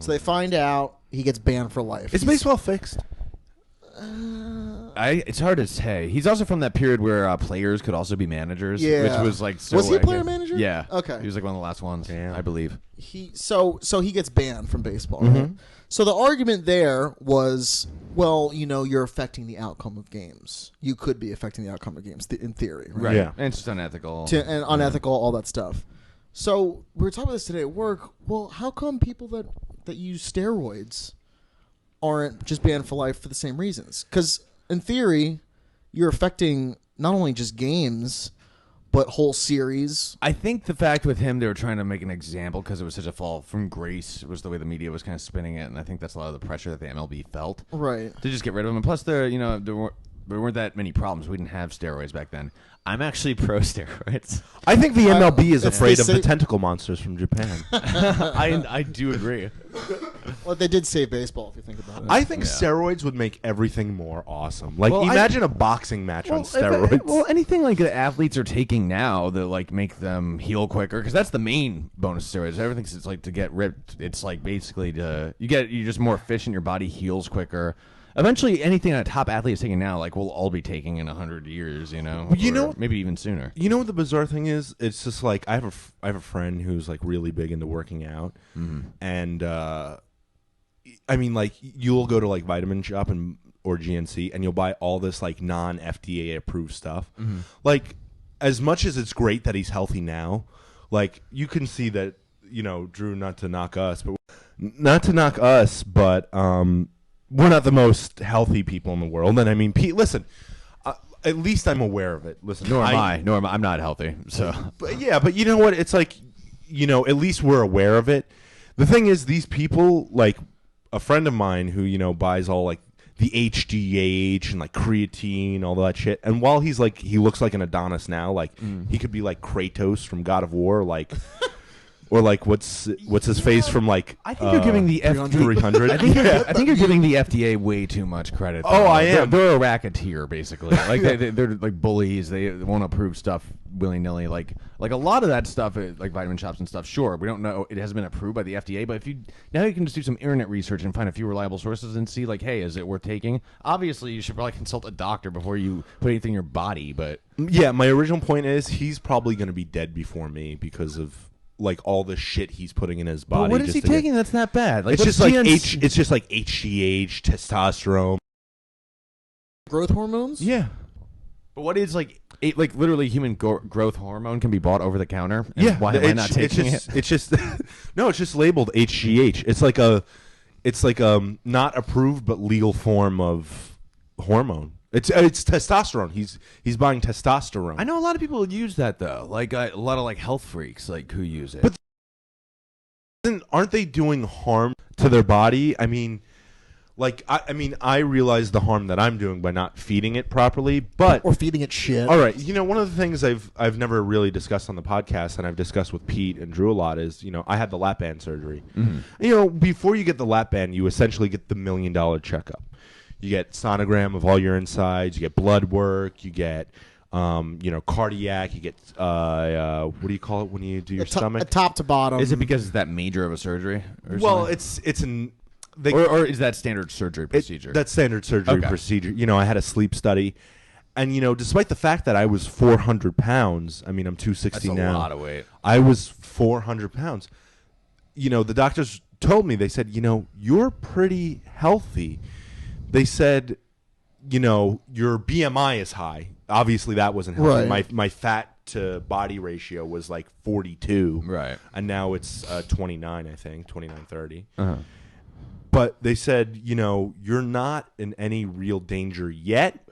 Speaker 3: So they find out he gets banned for life.
Speaker 2: Is baseball fixed?
Speaker 1: It's hard to say. He's also from that period where players could also be managers,
Speaker 3: Yeah.
Speaker 1: which was like so.
Speaker 3: Was he a player
Speaker 1: wacky.
Speaker 3: manager?
Speaker 1: Yeah.
Speaker 3: Okay.
Speaker 1: He was like one of the last ones, I believe.
Speaker 3: So he gets banned from baseball. Right? So the argument there was, well, you're affecting the outcome of games. You could be affecting the outcome of games in theory, right?
Speaker 2: Yeah.
Speaker 1: And it's just unethical.
Speaker 3: And unethical, all that stuff. So we were talking about this today at work. Well, how come people that use steroids aren't just banned for life for the same reasons? Because in theory, you're affecting not only just games, but whole series.
Speaker 1: I think the fact with him, they were trying to make an example because it was such a fall from grace, was the way the media was kind of spinning it, and I think that's a lot of the pressure that the MLB felt
Speaker 3: Right.
Speaker 1: to just get rid of him. And plus, there weren't that many problems. We didn't have steroids back then. I'm actually pro steroids.
Speaker 2: I think the MLB is
Speaker 3: it's
Speaker 2: afraid
Speaker 3: the
Speaker 2: of the
Speaker 3: same-
Speaker 2: tentacle monsters from Japan.
Speaker 1: I do agree.
Speaker 3: Well, they did save baseball, if you think about it.
Speaker 2: I think
Speaker 1: Yeah.
Speaker 2: steroids would make everything more awesome. Like,
Speaker 1: Well,
Speaker 2: imagine a boxing match on steroids.
Speaker 1: Well, anything like the athletes are taking now that like make them heal quicker, because that's the main bonus of steroids. Everything's it's like to get ripped. It's like basically you're just more efficient. Your body heals quicker. Eventually, anything a top athlete is taking now, like we'll all be taking in 100 years.
Speaker 2: You
Speaker 1: or
Speaker 2: know-
Speaker 1: maybe even sooner.
Speaker 2: You know what the bizarre thing is? It's just like I have a friend who's like really big into working out, and I mean, like you'll go to like Vitamin Shop or GNC, and you'll buy all this like non-FDA approved stuff. Like, as much as it's great that he's healthy now, like you can see that Drew, not to knock us, but we're not the most healthy people in the world. And I mean, Pete, listen. At least I'm aware of it. Listen,
Speaker 1: Nor am I. Nor am I. I'm not healthy. So
Speaker 2: but you know what? It's like, at least we're aware of it. The thing is, these people, like a friend of mine who, buys all like the HGH and like creatine, all that shit. And while he looks like an Adonis now, like he could be like Kratos from God of War, like, or like what's his face from like.
Speaker 1: I think you're giving the
Speaker 2: 300.
Speaker 1: I think you're giving the FDA way too much credit.
Speaker 2: Oh, I
Speaker 1: They're-
Speaker 2: am.
Speaker 1: They're a racketeer, basically. Like they're like bullies. They won't approve stuff willy nilly. Like a lot of that stuff, like vitamin shops and stuff. Sure, we don't know. It hasn't been approved by the FDA. But now you can just do some internet research and find a few reliable sources and see like, hey, is it worth taking? Obviously, you should probably consult a doctor before you put anything in your body. But
Speaker 2: Yeah, my original point is he's probably going to be dead before me because of like all the shit he's putting in his body.
Speaker 1: what is
Speaker 2: just
Speaker 1: he
Speaker 2: to get-
Speaker 1: taking? That's not bad. Like
Speaker 2: It's
Speaker 1: what's
Speaker 2: just like
Speaker 1: GNC
Speaker 2: it's just like HGH, testosterone.
Speaker 3: Growth hormones?
Speaker 2: Yeah.
Speaker 1: But what is like literally human growth hormone can be bought over the counter? And
Speaker 2: Yeah.
Speaker 1: Why am I not taking it?
Speaker 2: It's just no, it's just labeled HGH. It's like a not approved but legal form of hormone. It's testosterone. He's buying testosterone.
Speaker 1: I know a lot of people use that though. Like a lot of like health freaks like who use it.
Speaker 2: But Then aren't they doing harm to their body? I mean, like I realize the harm that I'm doing by not feeding it properly, but
Speaker 3: Or feeding it shit.
Speaker 2: all right, one of the things I've never really discussed on the podcast, and I've discussed with Pete and Drew a lot, is I had the lap band surgery. Before you get the lap band, you essentially get the $1 million checkup. You get sonogram of all your insides. You get blood work. You get cardiac. You get what do you call it when you do your stomach?
Speaker 3: A top to bottom.
Speaker 1: Is it because it's that major of a surgery? Or
Speaker 2: Well,
Speaker 1: something? or is that standard surgery procedure?
Speaker 2: That's standard surgery
Speaker 1: Okay.
Speaker 2: procedure. I had a sleep study, and despite the fact that I was 400 pounds, I mean I'm 260
Speaker 1: That's a
Speaker 2: now.
Speaker 1: lot of weight.
Speaker 2: I was 400 pounds. The doctors told me, they said, you're pretty healthy. They said, your BMI is high. Obviously, that wasn't healthy.
Speaker 3: Right.
Speaker 2: My fat to body ratio was like 42.
Speaker 1: Right.
Speaker 2: And now it's 29, I think, 29, 30.
Speaker 1: Uh-huh.
Speaker 2: But they said, you're not in any real danger yet,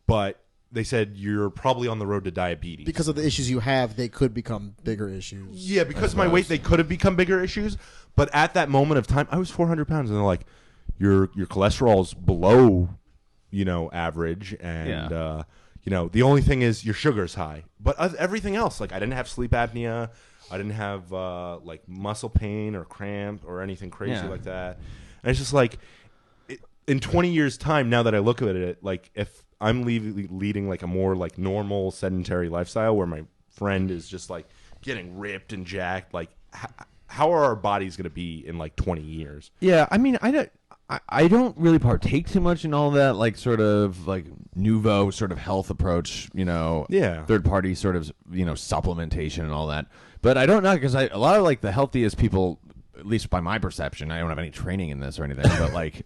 Speaker 2: but they said you're probably on the road to diabetes.
Speaker 3: because of the issues you have, they could become bigger issues.
Speaker 2: Yeah, because of my weight, they could have become bigger issues. But at that moment of time, I was 400 pounds, and they're like, your cholesterol's below, average, and the only thing is your sugar's high. But everything else, like I didn't have sleep apnea, I didn't have like muscle pain or cramp or anything crazy
Speaker 1: Yeah.
Speaker 2: like that. And it's just like, in 20 years' time, now that I look at it, like if I'm leading like a more like normal sedentary lifestyle where my friend is just like getting ripped and jacked. Like, how are our bodies going to be in like 20 years?
Speaker 1: Yeah, I mean, I don't really partake too much in all that, like, sort of, like, nouveau sort of health approach, you know,
Speaker 2: Yeah.
Speaker 1: third-party sort of, you know, supplementation and all that. But I don't know, because a lot of, like, the healthiest people, at least by my perception, I don't have any training in this or anything, but, like,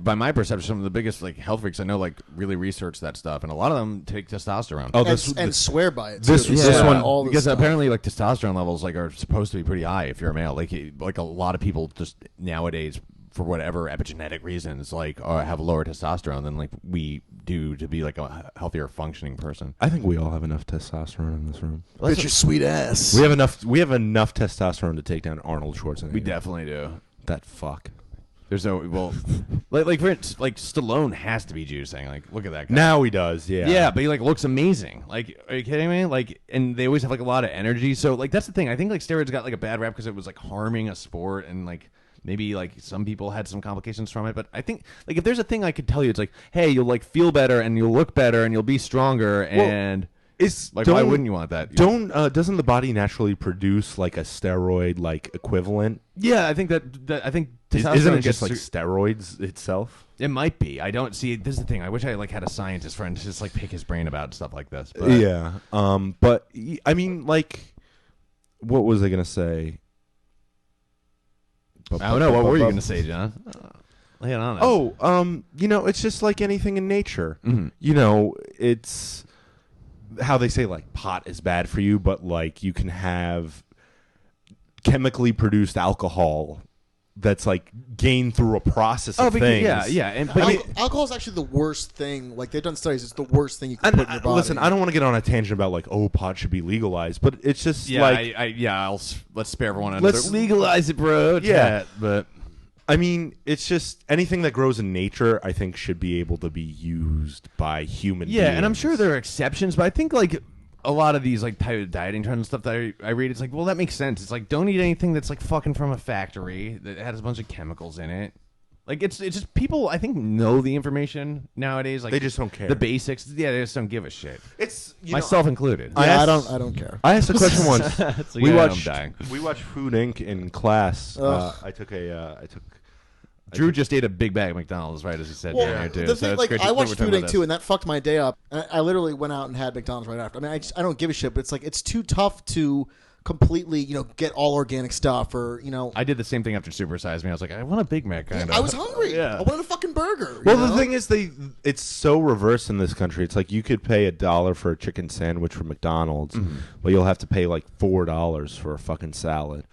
Speaker 1: by my perception, some of the biggest, like, health freaks I know, like, really research that stuff, and a lot of them take testosterone.
Speaker 2: Oh,
Speaker 3: and swear by it.
Speaker 2: this-
Speaker 3: too.
Speaker 2: this
Speaker 3: Swear
Speaker 2: one-
Speaker 3: by all this
Speaker 1: because
Speaker 3: stuff.
Speaker 1: apparently, like, testosterone levels, like, are supposed to be pretty high if you're a male. Like a lot of people just nowadays, for whatever epigenetic reasons, like, have lower testosterone than, like, we do to be, like, a healthier functioning person.
Speaker 2: I think we all have enough testosterone in this room.
Speaker 3: Bitch, your sweet ass.
Speaker 2: We have enough testosterone to take down Arnold Schwarzenegger.
Speaker 1: We definitely do.
Speaker 2: That fuck.
Speaker 1: There's no, well, like for instance, like, Stallone has to be juicing. Like, look at that guy.
Speaker 2: Now he does, yeah.
Speaker 1: Yeah, but he, like, looks amazing. Like, are you kidding me? Like, and they always have, like, a lot of energy. So, like, that's the thing. I think, like, steroids got, like, a bad rap because it was, like, harming a sport, and, like, maybe, like, some people had some complications from it. But I think, like, if there's a thing I could tell you, it's like, hey, you'll, like, feel better and you'll look better and you'll be stronger, and like, why wouldn't you want that?
Speaker 2: Doesn't the body naturally produce like a steroid like equivalent?
Speaker 1: Yeah, I think that I think testosterone
Speaker 2: Isn't it
Speaker 1: gets
Speaker 2: just like steroids itself?
Speaker 1: it might be. I don't see. This is the thing. I wish I, like, had a scientist friend to just, like, pick his brain about stuff like this. But,
Speaker 2: Yeah. But I mean, like, what was I gonna say?
Speaker 1: I don't know. What were you going to say, John? Lay it on us.
Speaker 2: Oh, you know, it's just like anything in nature.
Speaker 1: Mhm.
Speaker 2: You know, it's how they say like pot is bad for you, but like you can have chemically produced alcohol that's like gained through a process of things.
Speaker 1: yeah. And, but
Speaker 3: Alcohol is actually the worst thing. Like, they've done studies. It's the worst thing you can put in your body.
Speaker 2: Listen, I don't want to get on a tangent about like, oh, pot should be legalized, but it's just
Speaker 1: yeah,
Speaker 2: like,
Speaker 1: let's spare everyone
Speaker 2: Let's-
Speaker 1: another. Legalize it, bro.
Speaker 2: Yeah.
Speaker 1: But
Speaker 2: I mean, it's just anything that grows in nature, I think, should be able to be used by human beings.
Speaker 1: yeah, and I'm sure there are exceptions, but I think, like, a lot of these, like, type of dieting trends and stuff that I read, it's like, well, that makes sense. It's like, don't eat anything that's, like, fucking from a factory that has a bunch of chemicals in it. Like, it's just people, I think, know the information nowadays. Like,
Speaker 2: They just don't care.
Speaker 1: The basics. Yeah, they just don't give a shit.
Speaker 2: It's
Speaker 1: Myself included.
Speaker 2: I
Speaker 3: Yeah,
Speaker 2: asked-
Speaker 3: I don't care.
Speaker 2: I asked a question once.
Speaker 1: It's like,
Speaker 2: we
Speaker 1: yeah, I'm
Speaker 2: watched
Speaker 1: dying.
Speaker 2: Food Inc. in class.
Speaker 3: Ugh.
Speaker 2: I took
Speaker 1: Drew just ate a big bag of McDonald's, right as he said
Speaker 3: Well,
Speaker 1: during here, too.
Speaker 3: the
Speaker 1: So
Speaker 3: thing,
Speaker 1: it's
Speaker 3: like,
Speaker 1: great
Speaker 3: I
Speaker 1: that
Speaker 3: watched
Speaker 1: we're talking
Speaker 3: Food
Speaker 1: about
Speaker 3: Inc. too,
Speaker 1: this.
Speaker 3: and that fucked my day up. And I literally went out and had McDonald's right after. I mean, I don't give a shit, but it's like, it's too tough to completely, get all organic stuff, or,
Speaker 1: I did the same thing after Super Size Me. I was like, I want a Big Mac, kind of.
Speaker 3: I was hungry.
Speaker 1: Yeah.
Speaker 3: I wanted a fucking burger.
Speaker 2: Well,
Speaker 3: you
Speaker 2: the
Speaker 3: know?
Speaker 2: thing is, it's so reverse in this country. It's like you could pay $1 for a chicken sandwich from McDonald's, but you'll have to pay like $4 for a fucking salad.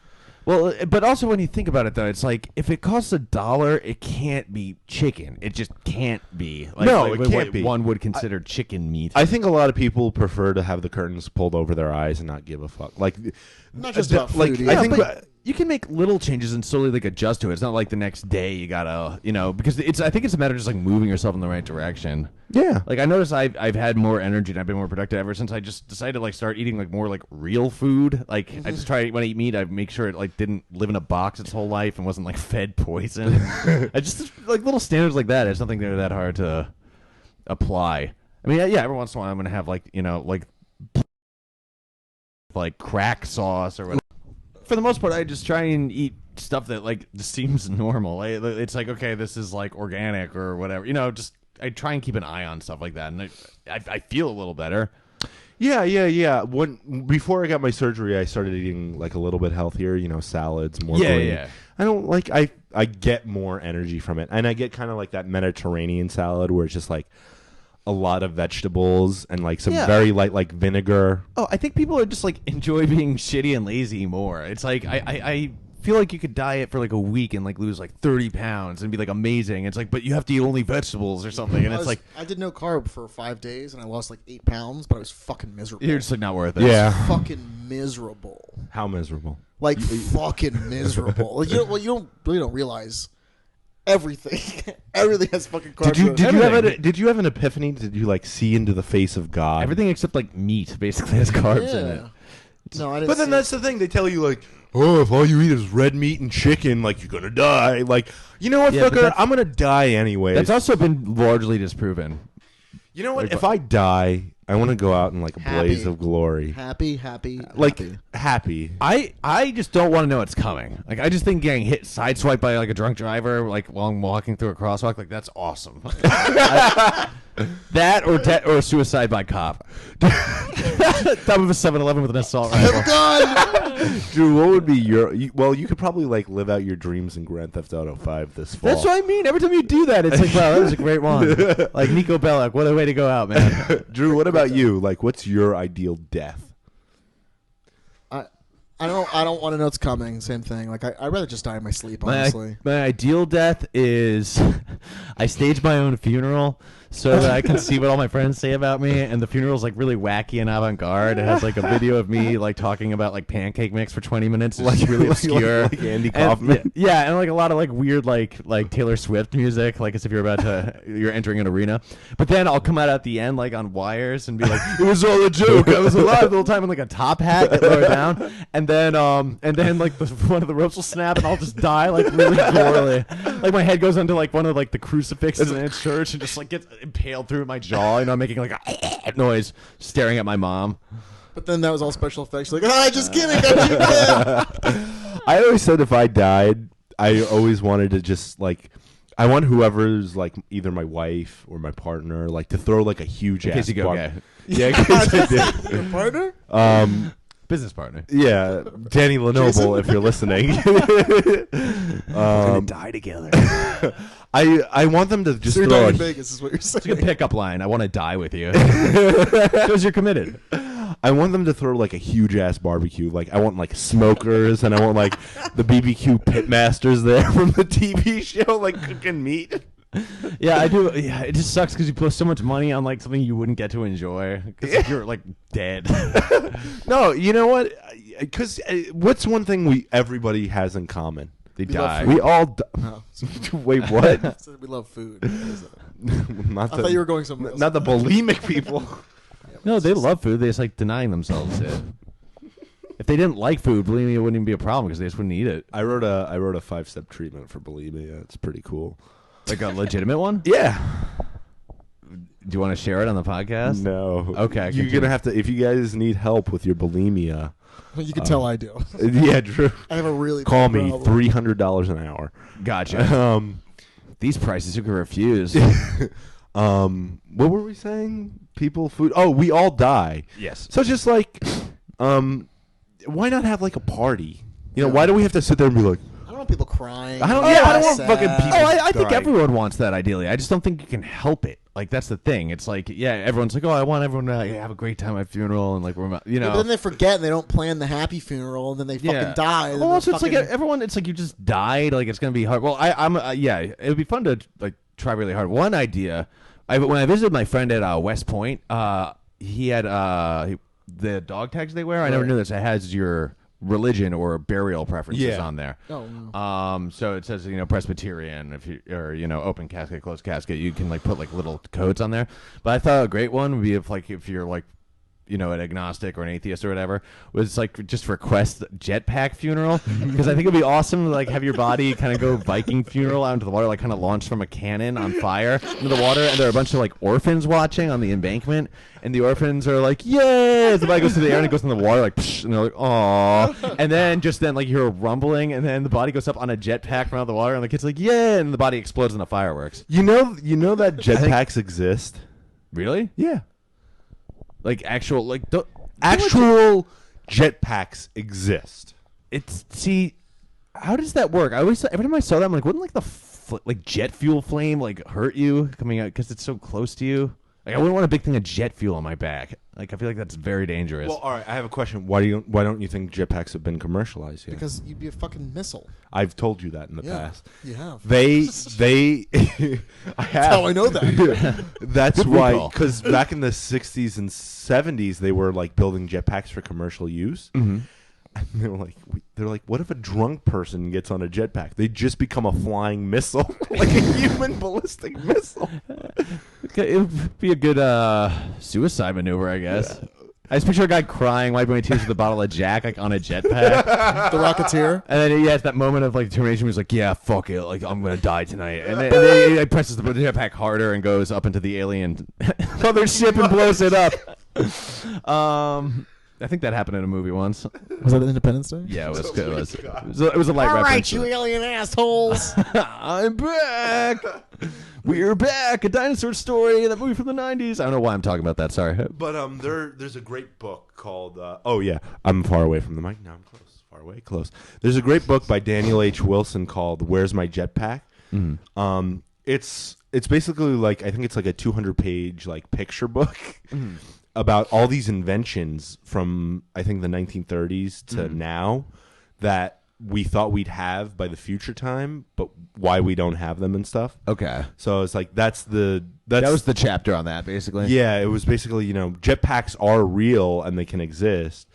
Speaker 1: Well, but also when you think about it, though, it's like, if it costs $1, it can't be chicken. It just can't be. Like,
Speaker 2: No,
Speaker 1: like
Speaker 2: it
Speaker 1: what
Speaker 2: can't be.
Speaker 1: One would consider chicken meat.
Speaker 2: I think a lot of people prefer to have the curtains pulled over their eyes and not give a fuck. Like,
Speaker 3: Not just
Speaker 2: the-
Speaker 3: about
Speaker 2: like
Speaker 3: food,
Speaker 2: I
Speaker 3: yeah,
Speaker 2: think.
Speaker 1: but you can make little changes and slowly, like, adjust to it. It's not like the next day you gotta, because I think it's a matter of just, like, moving yourself in the right direction.
Speaker 2: Yeah.
Speaker 1: Like, I noticed I've had more energy and I've been more productive ever since I just decided to, like, start eating, like, more, like, real food. Like, I just try, when I eat meat, I make sure it, like, didn't live in a box its whole life and wasn't, like, fed poison. I just, like, little standards like that. It's nothing they're that hard to apply. I mean, yeah, every once in a while I'm going to have, like crack sauce or whatever. For the most part, I just try and eat stuff that, like, just seems normal. It's like, okay, this is, like, organic or whatever. Just I try and keep an eye on stuff like that, and I feel a little better.
Speaker 2: Yeah. Before I got my surgery, I started eating like a little bit healthier. Salads, more.
Speaker 1: Yeah,
Speaker 2: green.
Speaker 1: yeah.
Speaker 2: I don't like. I get more energy from it, and I get kind of like that Mediterranean salad where it's just like a lot of vegetables and like some
Speaker 1: Yeah.
Speaker 2: very light like vinegar.
Speaker 1: Oh, I think people are just, like, enjoy being shitty and lazy more. It's like I feel like you could diet for, like, a week and, like, lose, like, 30 pounds and be, like, amazing. It's like, but you have to eat only vegetables or something, and it's like,
Speaker 3: I did no carb for 5 days, and I lost like 8 pounds, but I was fucking miserable.
Speaker 1: you're just, like, not worth it.
Speaker 2: Yeah.
Speaker 3: Fucking miserable.
Speaker 2: How miserable.
Speaker 3: Like, fucking miserable. Like, you don't realize everything. Everything has fucking carbs.
Speaker 2: Did you have an epiphany? Did you like see into the face of God?
Speaker 1: Everything except, like, meat basically has carbs in it.
Speaker 3: Yeah. No, I didn't.
Speaker 2: But then
Speaker 3: see
Speaker 2: that's the thing. They tell you like, oh, if all you eat is red meat and chicken, like you're gonna die. Like, you know what,
Speaker 1: Yeah, but
Speaker 2: fucker?
Speaker 1: that's-
Speaker 2: I'm gonna die anyway.
Speaker 1: That's also been largely disproven.
Speaker 2: You know what?
Speaker 1: Like,
Speaker 2: If I die, I want to go out in like a blaze
Speaker 3: Happy.
Speaker 2: of glory.
Speaker 3: Happy.
Speaker 2: Like happy.
Speaker 1: I just don't want to know it's coming. Like I just think getting hit sideswiped by like a drunk driver, like while I'm walking through a crosswalk, like that's awesome. That or suicide by cop. Top of a 7-Eleven with an assault rifle.
Speaker 2: Dude, what would be well, you could probably like live out your dreams in Grand Theft Auto 5 this fall.
Speaker 1: That's what I mean. Every time you do that, it's like, wow, that was a great one. Like Nico Bellic, what a way to go out, man.
Speaker 2: Drew, what about you? Like, what's your ideal death?
Speaker 3: I don't want to know it's coming. Same thing. Like I'd rather just die in my sleep. Honestly,
Speaker 1: My ideal death is I stage my own funeral so that I can see what all my friends say about me, and the funeral's like really wacky and avant-garde. It has like a video of me like talking about like pancake mix for 20 minutes. It's just really obscure.
Speaker 2: Like Andy
Speaker 1: And,
Speaker 2: Kaufman.
Speaker 1: yeah, and like a lot of like weird like Taylor Swift music, like as if you're entering an arena. But then I'll come out at the end like on wires and be like, it was all a joke. I was alive the whole time in like a top hat, get lowered down, and then like one of the ropes will snap and I'll just die like really gorely. Like my head goes onto like one of like the crucifixes in a church and just like gets impaled through my jaw. You know, I'm making like a noise, staring at my mom.
Speaker 3: but then that was all special effects. Like, just kidding. Got you dead.
Speaker 2: I always said if I died, I always wanted to just like, I want whoever's like either my wife or my partner like to throw like a huge
Speaker 1: In
Speaker 2: ass
Speaker 1: case you go
Speaker 2: bar-
Speaker 1: gay.
Speaker 2: Yeah, in case I did.
Speaker 3: Your partner?
Speaker 1: Business partner.
Speaker 2: Yeah, Danny Lenoble, if you're listening.
Speaker 1: Die together.
Speaker 2: I want them to just
Speaker 3: So you're
Speaker 2: throw
Speaker 3: dying
Speaker 2: a
Speaker 3: in Vegas, is what you're
Speaker 1: It's a
Speaker 3: saying.
Speaker 1: good pickup line. I want to die with you. Shows you're committed.
Speaker 2: I want them to throw like a huge ass barbecue. Like I want like smokers and I want like the BBQ pitmasters there from the TV show, like cooking meat.
Speaker 1: Yeah, I do. Yeah, it just sucks because you put so much money on like something you wouldn't get to enjoy because you're like dead.
Speaker 2: No, you know what? Because what's one thing everybody has in common?
Speaker 1: They
Speaker 3: We love
Speaker 1: die.
Speaker 2: We all.
Speaker 3: Oh,
Speaker 2: Wait, what?
Speaker 3: so we love food.
Speaker 2: Not
Speaker 3: I thought you were going somewhere else.
Speaker 2: Not the bulimic people.
Speaker 1: No, they love food. They just like denying themselves it. If they didn't like food, believe me, it wouldn't even be a problem because they just wouldn't eat it.
Speaker 2: I wrote a 5-step treatment for bulimia. It's pretty cool.
Speaker 1: Like a legitimate one?
Speaker 2: Yeah.
Speaker 1: Do you want to share it on the podcast?
Speaker 2: No.
Speaker 1: Okay,
Speaker 2: You're
Speaker 1: continue.
Speaker 2: gonna have to if you guys need help with your bulimia.
Speaker 3: You can tell I do.
Speaker 2: Yeah, Drew.
Speaker 3: I have a really
Speaker 2: Call
Speaker 3: big
Speaker 2: me
Speaker 3: problem.
Speaker 2: $300 an hour.
Speaker 1: Gotcha. These prices you can refuse.
Speaker 2: What were we saying? People, food. Oh, we all die.
Speaker 1: Yes.
Speaker 2: So just like, why not have like a party? You know, why do we have to sit there and be like,
Speaker 3: I don't want people crying.
Speaker 2: I don't
Speaker 3: Sad.
Speaker 2: want fucking people.
Speaker 1: Oh, I think
Speaker 2: dying.
Speaker 1: everyone wants that ideally. I just don't think you can help it. Like that's the thing. It's like, yeah, everyone's like, oh, I want everyone to have a great time at my funeral and like we're, you know.
Speaker 3: Yeah, but then they forget and they don't plan the happy funeral and then they fucking die. And then
Speaker 1: Well, also
Speaker 3: they're
Speaker 1: it's like
Speaker 3: fucking-
Speaker 1: everyone. It's like you just died. Like it's gonna be hard. Well, I'm yeah. It would be fun to like try really hard. One idea. When I visited my friend at West Point, he had the dog tags they wear. I never
Speaker 3: Right.
Speaker 1: knew this. It has your religion or burial preferences
Speaker 2: Yeah.
Speaker 1: on there.
Speaker 3: Oh, no.
Speaker 1: So it says Presbyterian if you or open casket, closed casket. You can like put like little codes on there. But I thought a great one would be if you're like an agnostic or an atheist or whatever, was like just request jetpack funeral because I think it'd be awesome to like have your body kind of go Viking funeral out into the water, like kind of launched from a cannon on fire into the water, and there are a bunch of like orphans watching on the embankment, and the orphans are like, "Yay!" As the body goes through the air and it goes in the water, like, psh, and they're like, "Aw!" And then like you hear a rumbling, and then the body goes up on a jetpack from out of the water, and the kid's like, "Yeah!" And the body explodes into fireworks.
Speaker 2: You know that jetpacks exist.
Speaker 1: Really?
Speaker 2: Yeah.
Speaker 1: Like actual like
Speaker 2: Actual jetpacks exist.
Speaker 1: see, how does that work? Every time I saw that, I'm like, wouldn't like the jet fuel flame like hurt you coming out because it's so close to you? Like I wouldn't want a big thing of jet fuel on my back. Like I feel like that's very dangerous.
Speaker 2: Well, all right. I have a question. Why don't you think jetpacks have been commercialized yet?
Speaker 3: Because you'd be a fucking missile.
Speaker 2: I've told you that in the
Speaker 3: Yeah,
Speaker 2: past.
Speaker 3: you have.
Speaker 2: They I have.
Speaker 3: That's how I know that.
Speaker 2: That's
Speaker 1: Good
Speaker 2: why,
Speaker 1: recall.
Speaker 2: because back in the 60s and 70s, they were like building jetpacks for commercial use.
Speaker 1: Mm-hmm.
Speaker 2: And they're like, what if a drunk person gets on a jetpack? They just become a flying missile, like a human ballistic missile.
Speaker 1: It would be a good suicide maneuver, I guess. I just picture a guy crying, wiping away tears with a bottle of Jack, like on a jetpack.
Speaker 3: The Rocketeer.
Speaker 1: And then it's that moment of like determination. Where he's like, "Yeah, fuck it, like I'm gonna die tonight." And then he like, presses the jetpack harder and goes up into the alien other ship and blows it up. I think that happened in a movie once.
Speaker 3: Was that Independence Day?
Speaker 1: Yeah, it was good. It was a light reference.
Speaker 3: alien assholes.
Speaker 1: I'm back. We're back. A dinosaur story. That movie from the 90s. I don't know why I'm talking about that. Sorry.
Speaker 2: But there's a great book called. Oh yeah, I'm far away from the mic. Now I'm close. Far away, close. There's a great book by Daniel H. Wilson called "Where's My Jetpack." It's basically like, I think it's like a 200-page like picture book about all these inventions from, I think, the 1930s to now that we thought we'd have by the future time, but why we don't have them and stuff.
Speaker 1: Okay.
Speaker 2: So it's like that
Speaker 1: was the chapter on that, basically.
Speaker 2: Yeah, it was basically, jetpacks are real and they can exist,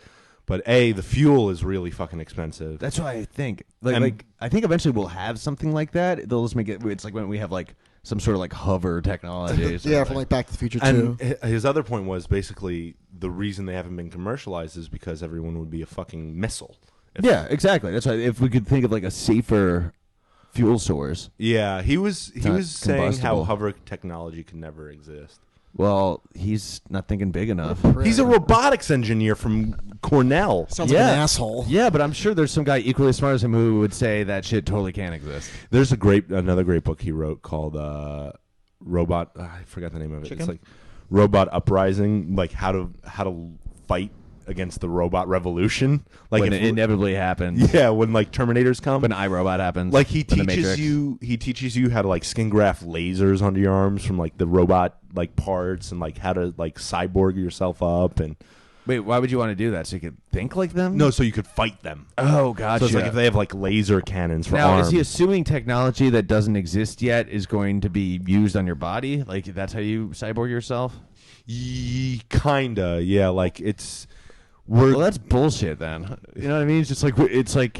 Speaker 2: but the fuel is really fucking expensive.
Speaker 1: That's what I think. Like I think eventually we'll have something like that. They'll just make it. It's like when we have like some sort of like hover technology.
Speaker 3: Yeah, from like Back to the Future
Speaker 2: And
Speaker 3: 2.
Speaker 2: his other point was basically the reason they haven't been commercialized is because everyone would be a fucking missile.
Speaker 1: Yeah, exactly. That's why if we could think of like a safer fuel source.
Speaker 2: Yeah, he was
Speaker 1: not
Speaker 2: saying how
Speaker 1: combustible.
Speaker 2: hover technology can never exist.
Speaker 1: Well, he's not thinking big enough.
Speaker 2: He's a robotics engineer from Cornell.
Speaker 3: Sounds like an asshole.
Speaker 1: Yeah, but I'm sure there's some guy equally smart as him who would say that shit totally can't exist.
Speaker 2: There's another great book he wrote called Robot. I forgot the name of it.
Speaker 3: Chicken?
Speaker 2: It's like Robot Uprising, like how to fight against the robot revolution. Like
Speaker 1: When
Speaker 2: if-
Speaker 1: it inevitably happens.
Speaker 2: yeah, when like Terminators come.
Speaker 1: When iRobot happens.
Speaker 2: Like he
Speaker 1: when The
Speaker 2: teaches
Speaker 1: Matrix.
Speaker 2: you how to like skin graft lasers onto your arms from like the robot like parts, and like how to like cyborg yourself up, and
Speaker 1: Wait, why would you want to do that? So you could think like them?
Speaker 2: no, so you could fight them.
Speaker 1: Oh, gotcha.
Speaker 2: So it's like if they have like laser cannons for
Speaker 1: Now,
Speaker 2: arms.
Speaker 1: is he assuming technology that doesn't exist yet is going to be used on your body? Like that's how you cyborg yourself?
Speaker 2: Kinda, yeah. Like it's
Speaker 1: Well, that's bullshit. Then you know what I mean? It's just like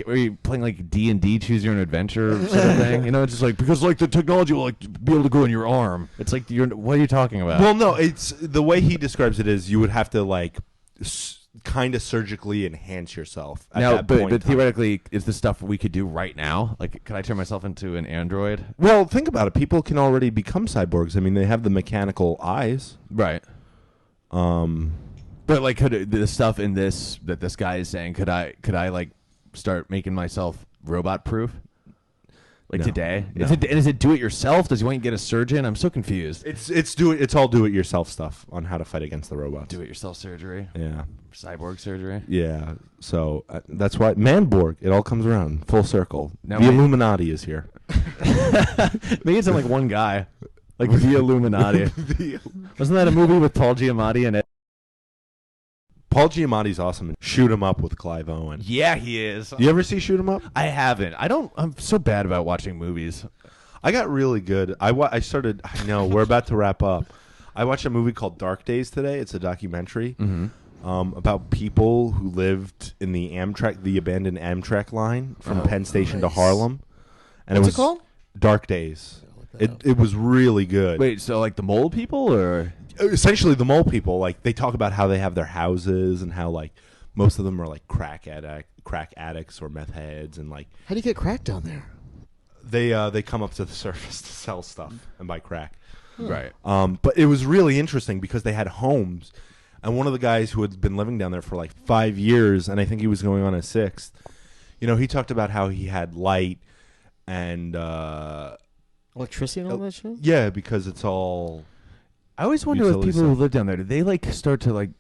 Speaker 1: are you playing like D&D Choose Your Own Adventure sort of thing? You know, it's just like because like the technology will like be able to go in your arm. It's like what are you talking about?
Speaker 2: well, no. It's the way he describes it is you would have to like kind of surgically enhance yourself. At
Speaker 1: now,
Speaker 2: that point
Speaker 1: but
Speaker 2: in time.
Speaker 1: theoretically, is the stuff we could do right now? Like, could I turn myself into an android?
Speaker 2: Well, think about it. People can already become cyborgs. I mean, they have the mechanical eyes.
Speaker 1: Right. But like, could the stuff in this that this guy is saying, could I like start making myself robot proof? Like
Speaker 2: No.
Speaker 1: today?
Speaker 2: No.
Speaker 1: Is it do it yourself? Does he want you to get a surgeon? I'm so confused.
Speaker 2: It's all do it yourself stuff on how to fight against the robots.
Speaker 1: Do it yourself surgery,
Speaker 2: Yeah.
Speaker 1: cyborg surgery.
Speaker 2: Yeah. So that's why Manborg. It all comes around full circle.
Speaker 1: Now
Speaker 2: the
Speaker 1: wait.
Speaker 2: Illuminati is here.
Speaker 1: Maybe it's in like one guy, like the Illuminati. Wasn't that a movie with Paul Giamatti and it?
Speaker 2: Paul Giamatti's awesome. Shoot 'em up with Clive Owen.
Speaker 1: Yeah, he is.
Speaker 2: You ever see Shoot 'em up?
Speaker 1: I haven't. I'm so bad about watching movies.
Speaker 2: I got really good. I started. I know we're about to wrap up. I watched a movie called Dark Days today. It's a documentary about people who lived in the abandoned Amtrak line from Penn Station to Harlem. And
Speaker 3: What's it called?
Speaker 2: Dark Days. It was really good.
Speaker 1: Wait, so like the mole people, or
Speaker 2: Essentially, the mole people, like they talk about how they have their houses and how like most of them are like crack addicts or meth heads, and like
Speaker 3: How do you get crack down there?
Speaker 2: they come up to the surface to sell stuff and buy crack.
Speaker 1: right?
Speaker 2: But it was really interesting because they had homes, and one of the guys who had been living down there for like 5 years, and I think he was going on his 6th, he talked about how he had light and
Speaker 3: Electricity and all that shit?
Speaker 2: yeah, because it's all
Speaker 1: I always wonder with
Speaker 2: utility
Speaker 1: people who
Speaker 2: stuff.
Speaker 1: live down there, do they like start to like?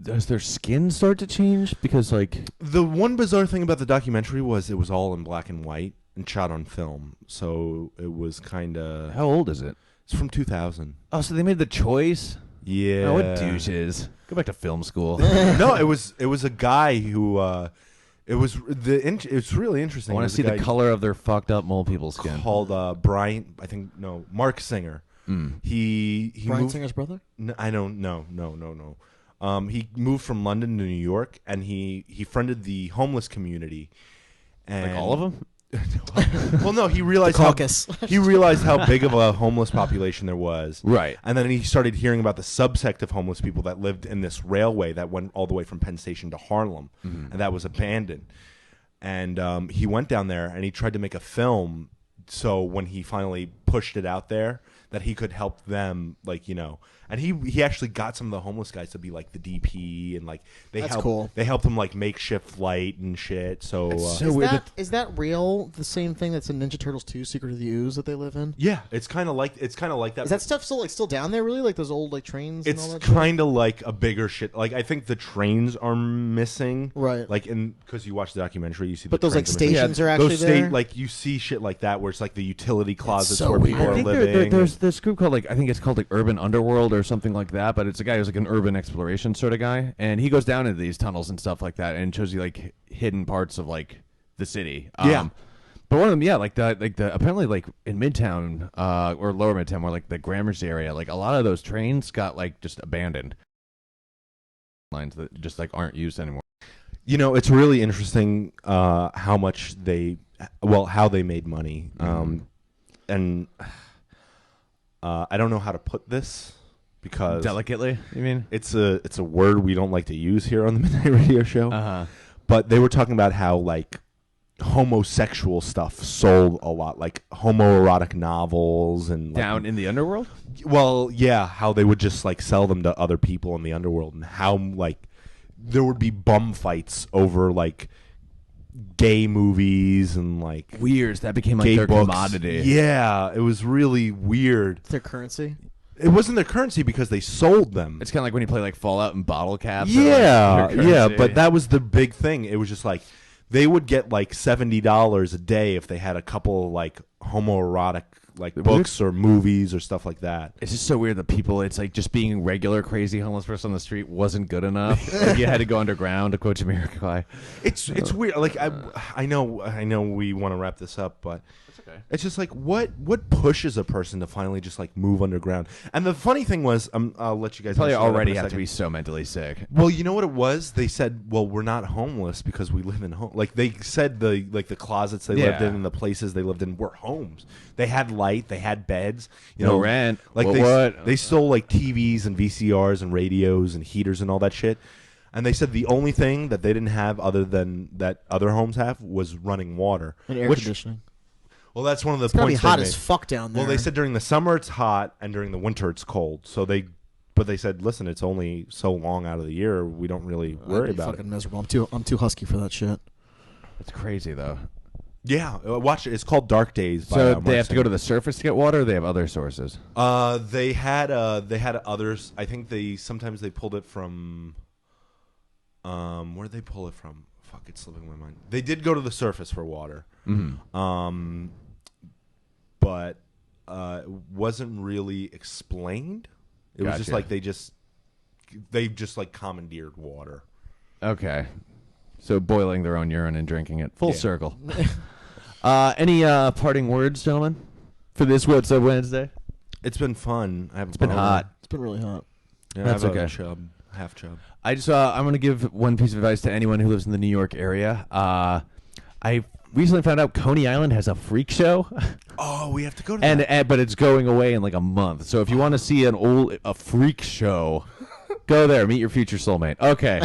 Speaker 1: Does their skin start to change? Because like,
Speaker 2: The one bizarre thing about the documentary was it was all in black and white and shot on film, so it was kind of.
Speaker 1: how old is it?
Speaker 2: It's from 2000.
Speaker 1: Oh, so they made the choice.
Speaker 2: Yeah.
Speaker 1: Oh, what douches! Go back to film school.
Speaker 2: No, it was a guy who. It's really interesting.
Speaker 1: I want
Speaker 2: It
Speaker 1: to
Speaker 2: was
Speaker 1: see
Speaker 2: a
Speaker 1: the
Speaker 2: guy
Speaker 1: color of their fucked up mole people's skin.
Speaker 2: called Brian. I think no, Mark Singer. He
Speaker 3: Brian
Speaker 2: moved.
Speaker 3: Singer's brother?
Speaker 2: No, I don't. No. He moved from London to New York, and he friended the homeless community. And
Speaker 1: Like all of them?
Speaker 2: Well, no, he realized
Speaker 3: Caucus.
Speaker 2: he realized how big of a homeless population there was.
Speaker 1: Right.
Speaker 2: And then he started hearing about the subsect of homeless people that lived in this railway that went all the way from Penn Station to Harlem, and that was abandoned. And he went down there and he tried to make a film. So when he finally pushed it out there, that he could help them, like, you know, and he actually got some of the homeless guys to be like the DP, and like
Speaker 3: That's cool.
Speaker 2: They helped him like makeshift light and shit. So,
Speaker 3: Is that real? The same thing that's in Ninja Turtles 2: Secret of the Ooze that they live in?
Speaker 2: yeah, it's kind of like that.
Speaker 3: Is that stuff still down there? Really, like those old like trains? And all
Speaker 2: It's
Speaker 3: that shit?
Speaker 2: kind of like a bigger shit. Like I think the trains are missing,
Speaker 3: Right.
Speaker 2: Like because you watch the documentary, you see.
Speaker 3: But
Speaker 2: the
Speaker 3: those like
Speaker 2: trains are missing.
Speaker 3: stations are actually
Speaker 2: those
Speaker 3: there.
Speaker 2: like you see shit like that where it's like the utility closets
Speaker 3: so
Speaker 2: where people
Speaker 3: weird.
Speaker 2: are
Speaker 1: I think
Speaker 2: living.
Speaker 1: there's this group called I think it's called like Urban Underworld or something like that, but it's a guy who's like an urban exploration sort of guy, and he goes down into these tunnels and stuff like that, and shows you like hidden parts of like the city.
Speaker 2: Yeah.
Speaker 1: But one of them, yeah, like the apparently like in Midtown or Lower Midtown, or like the Gramercy area, like a lot of those trains got like just abandoned lines that just like aren't used anymore.
Speaker 2: You know, it's really interesting how they made money, and I don't know how to put this because
Speaker 1: Delicately, you mean?
Speaker 2: it's a word we don't like to use here on the Midnight Radio Show.
Speaker 1: Uh-huh.
Speaker 2: But they were talking about how like homosexual stuff sold a lot, like homoerotic novels and like,
Speaker 1: Down in the underworld?
Speaker 2: well, yeah, how they would just like sell them to other people in the underworld, and how like there would be bum fights over like gay movies and like
Speaker 1: Weirds. That became like
Speaker 2: gay
Speaker 1: their
Speaker 2: books.
Speaker 1: commodity.
Speaker 2: Yeah, it was really weird.
Speaker 3: It's their currency.
Speaker 2: It wasn't their currency because they sold them.
Speaker 1: It's kind of like when you play like Fallout and bottle caps.
Speaker 2: Yeah,
Speaker 1: or, like, your
Speaker 2: yeah,
Speaker 1: currency.
Speaker 2: but that was the big thing. It was just like they would get like $70 a day if they had a couple of, like homoerotic like books or movies or stuff like that.
Speaker 1: It's just so weird that people, it's like just being regular crazy homeless person on the street wasn't good enough. Like you had to go underground, to quote Jamiroquai.
Speaker 2: It's weird. Like I know we want to wrap this up, but it's just like what pushes a person to finally just like move underground. And the funny thing was, I'll let you guys
Speaker 1: Probably
Speaker 2: answer that in
Speaker 1: already
Speaker 2: a
Speaker 1: have to
Speaker 2: second.
Speaker 1: be so mentally sick.
Speaker 2: Well, you know what it was? They said, "Well, we're not homeless because we live in home." Like they said, the closets they lived
Speaker 1: Yeah.
Speaker 2: in and the places they lived in were homes. They had light, they had beds. You
Speaker 1: No
Speaker 2: know,
Speaker 1: rent.
Speaker 2: Like
Speaker 1: What?
Speaker 2: they stole like TVs and VCRs and radios and heaters and all that shit. And they said the only thing that they didn't have other than that other homes have was running water
Speaker 3: And air
Speaker 2: which-
Speaker 3: conditioning.
Speaker 2: Well, that's one of the
Speaker 3: It's gotta be
Speaker 2: points
Speaker 3: hot
Speaker 2: they
Speaker 3: as
Speaker 2: made.
Speaker 3: fuck down there.
Speaker 2: Well, they said during the summer it's hot and during the winter it's cold. But they said, listen, it's only so long out of the year. We don't really worry
Speaker 3: I'd be
Speaker 2: about
Speaker 3: fucking
Speaker 2: it.
Speaker 3: miserable. I'm too husky for that shit.
Speaker 1: It's crazy though.
Speaker 2: Yeah, watch it. It's called Dark Days. By,
Speaker 1: So
Speaker 2: Mark
Speaker 1: they have to go to
Speaker 2: Singer.
Speaker 1: the surface to get water, or they have other sources?
Speaker 2: They had others. I think sometimes they pulled it from. Where did they pull it from? Fuck, it's slipping my mind. They did go to the surface for water.
Speaker 1: Mm-hmm.
Speaker 2: But it wasn't really explained. It was just
Speaker 1: Gotcha.
Speaker 2: like they just like commandeered water.
Speaker 1: Okay. So boiling their own urine and drinking it. Full
Speaker 2: Yeah.
Speaker 1: circle. Any parting words, gentlemen, for this What's Up Wednesday?
Speaker 2: It's been fun.
Speaker 1: It's been hot.
Speaker 3: It's been really hot.
Speaker 2: Yeah,
Speaker 1: That's
Speaker 2: I have
Speaker 1: okay.
Speaker 2: A chub, half chub.
Speaker 1: I just I'm going to give one piece of advice to anyone who lives in the New York area. I recently found out Coney Island has a freak show,
Speaker 2: Oh, we have to go to that.
Speaker 1: and but it's going away in like a month. So if you want to see a freak show, go there. Meet your future soulmate. Okay,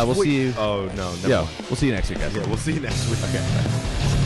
Speaker 1: we'll see you.
Speaker 2: Oh no, never
Speaker 1: Yo,
Speaker 2: mind.
Speaker 1: we'll see you next week, guys.
Speaker 2: Yeah, we'll see you next week. Okay.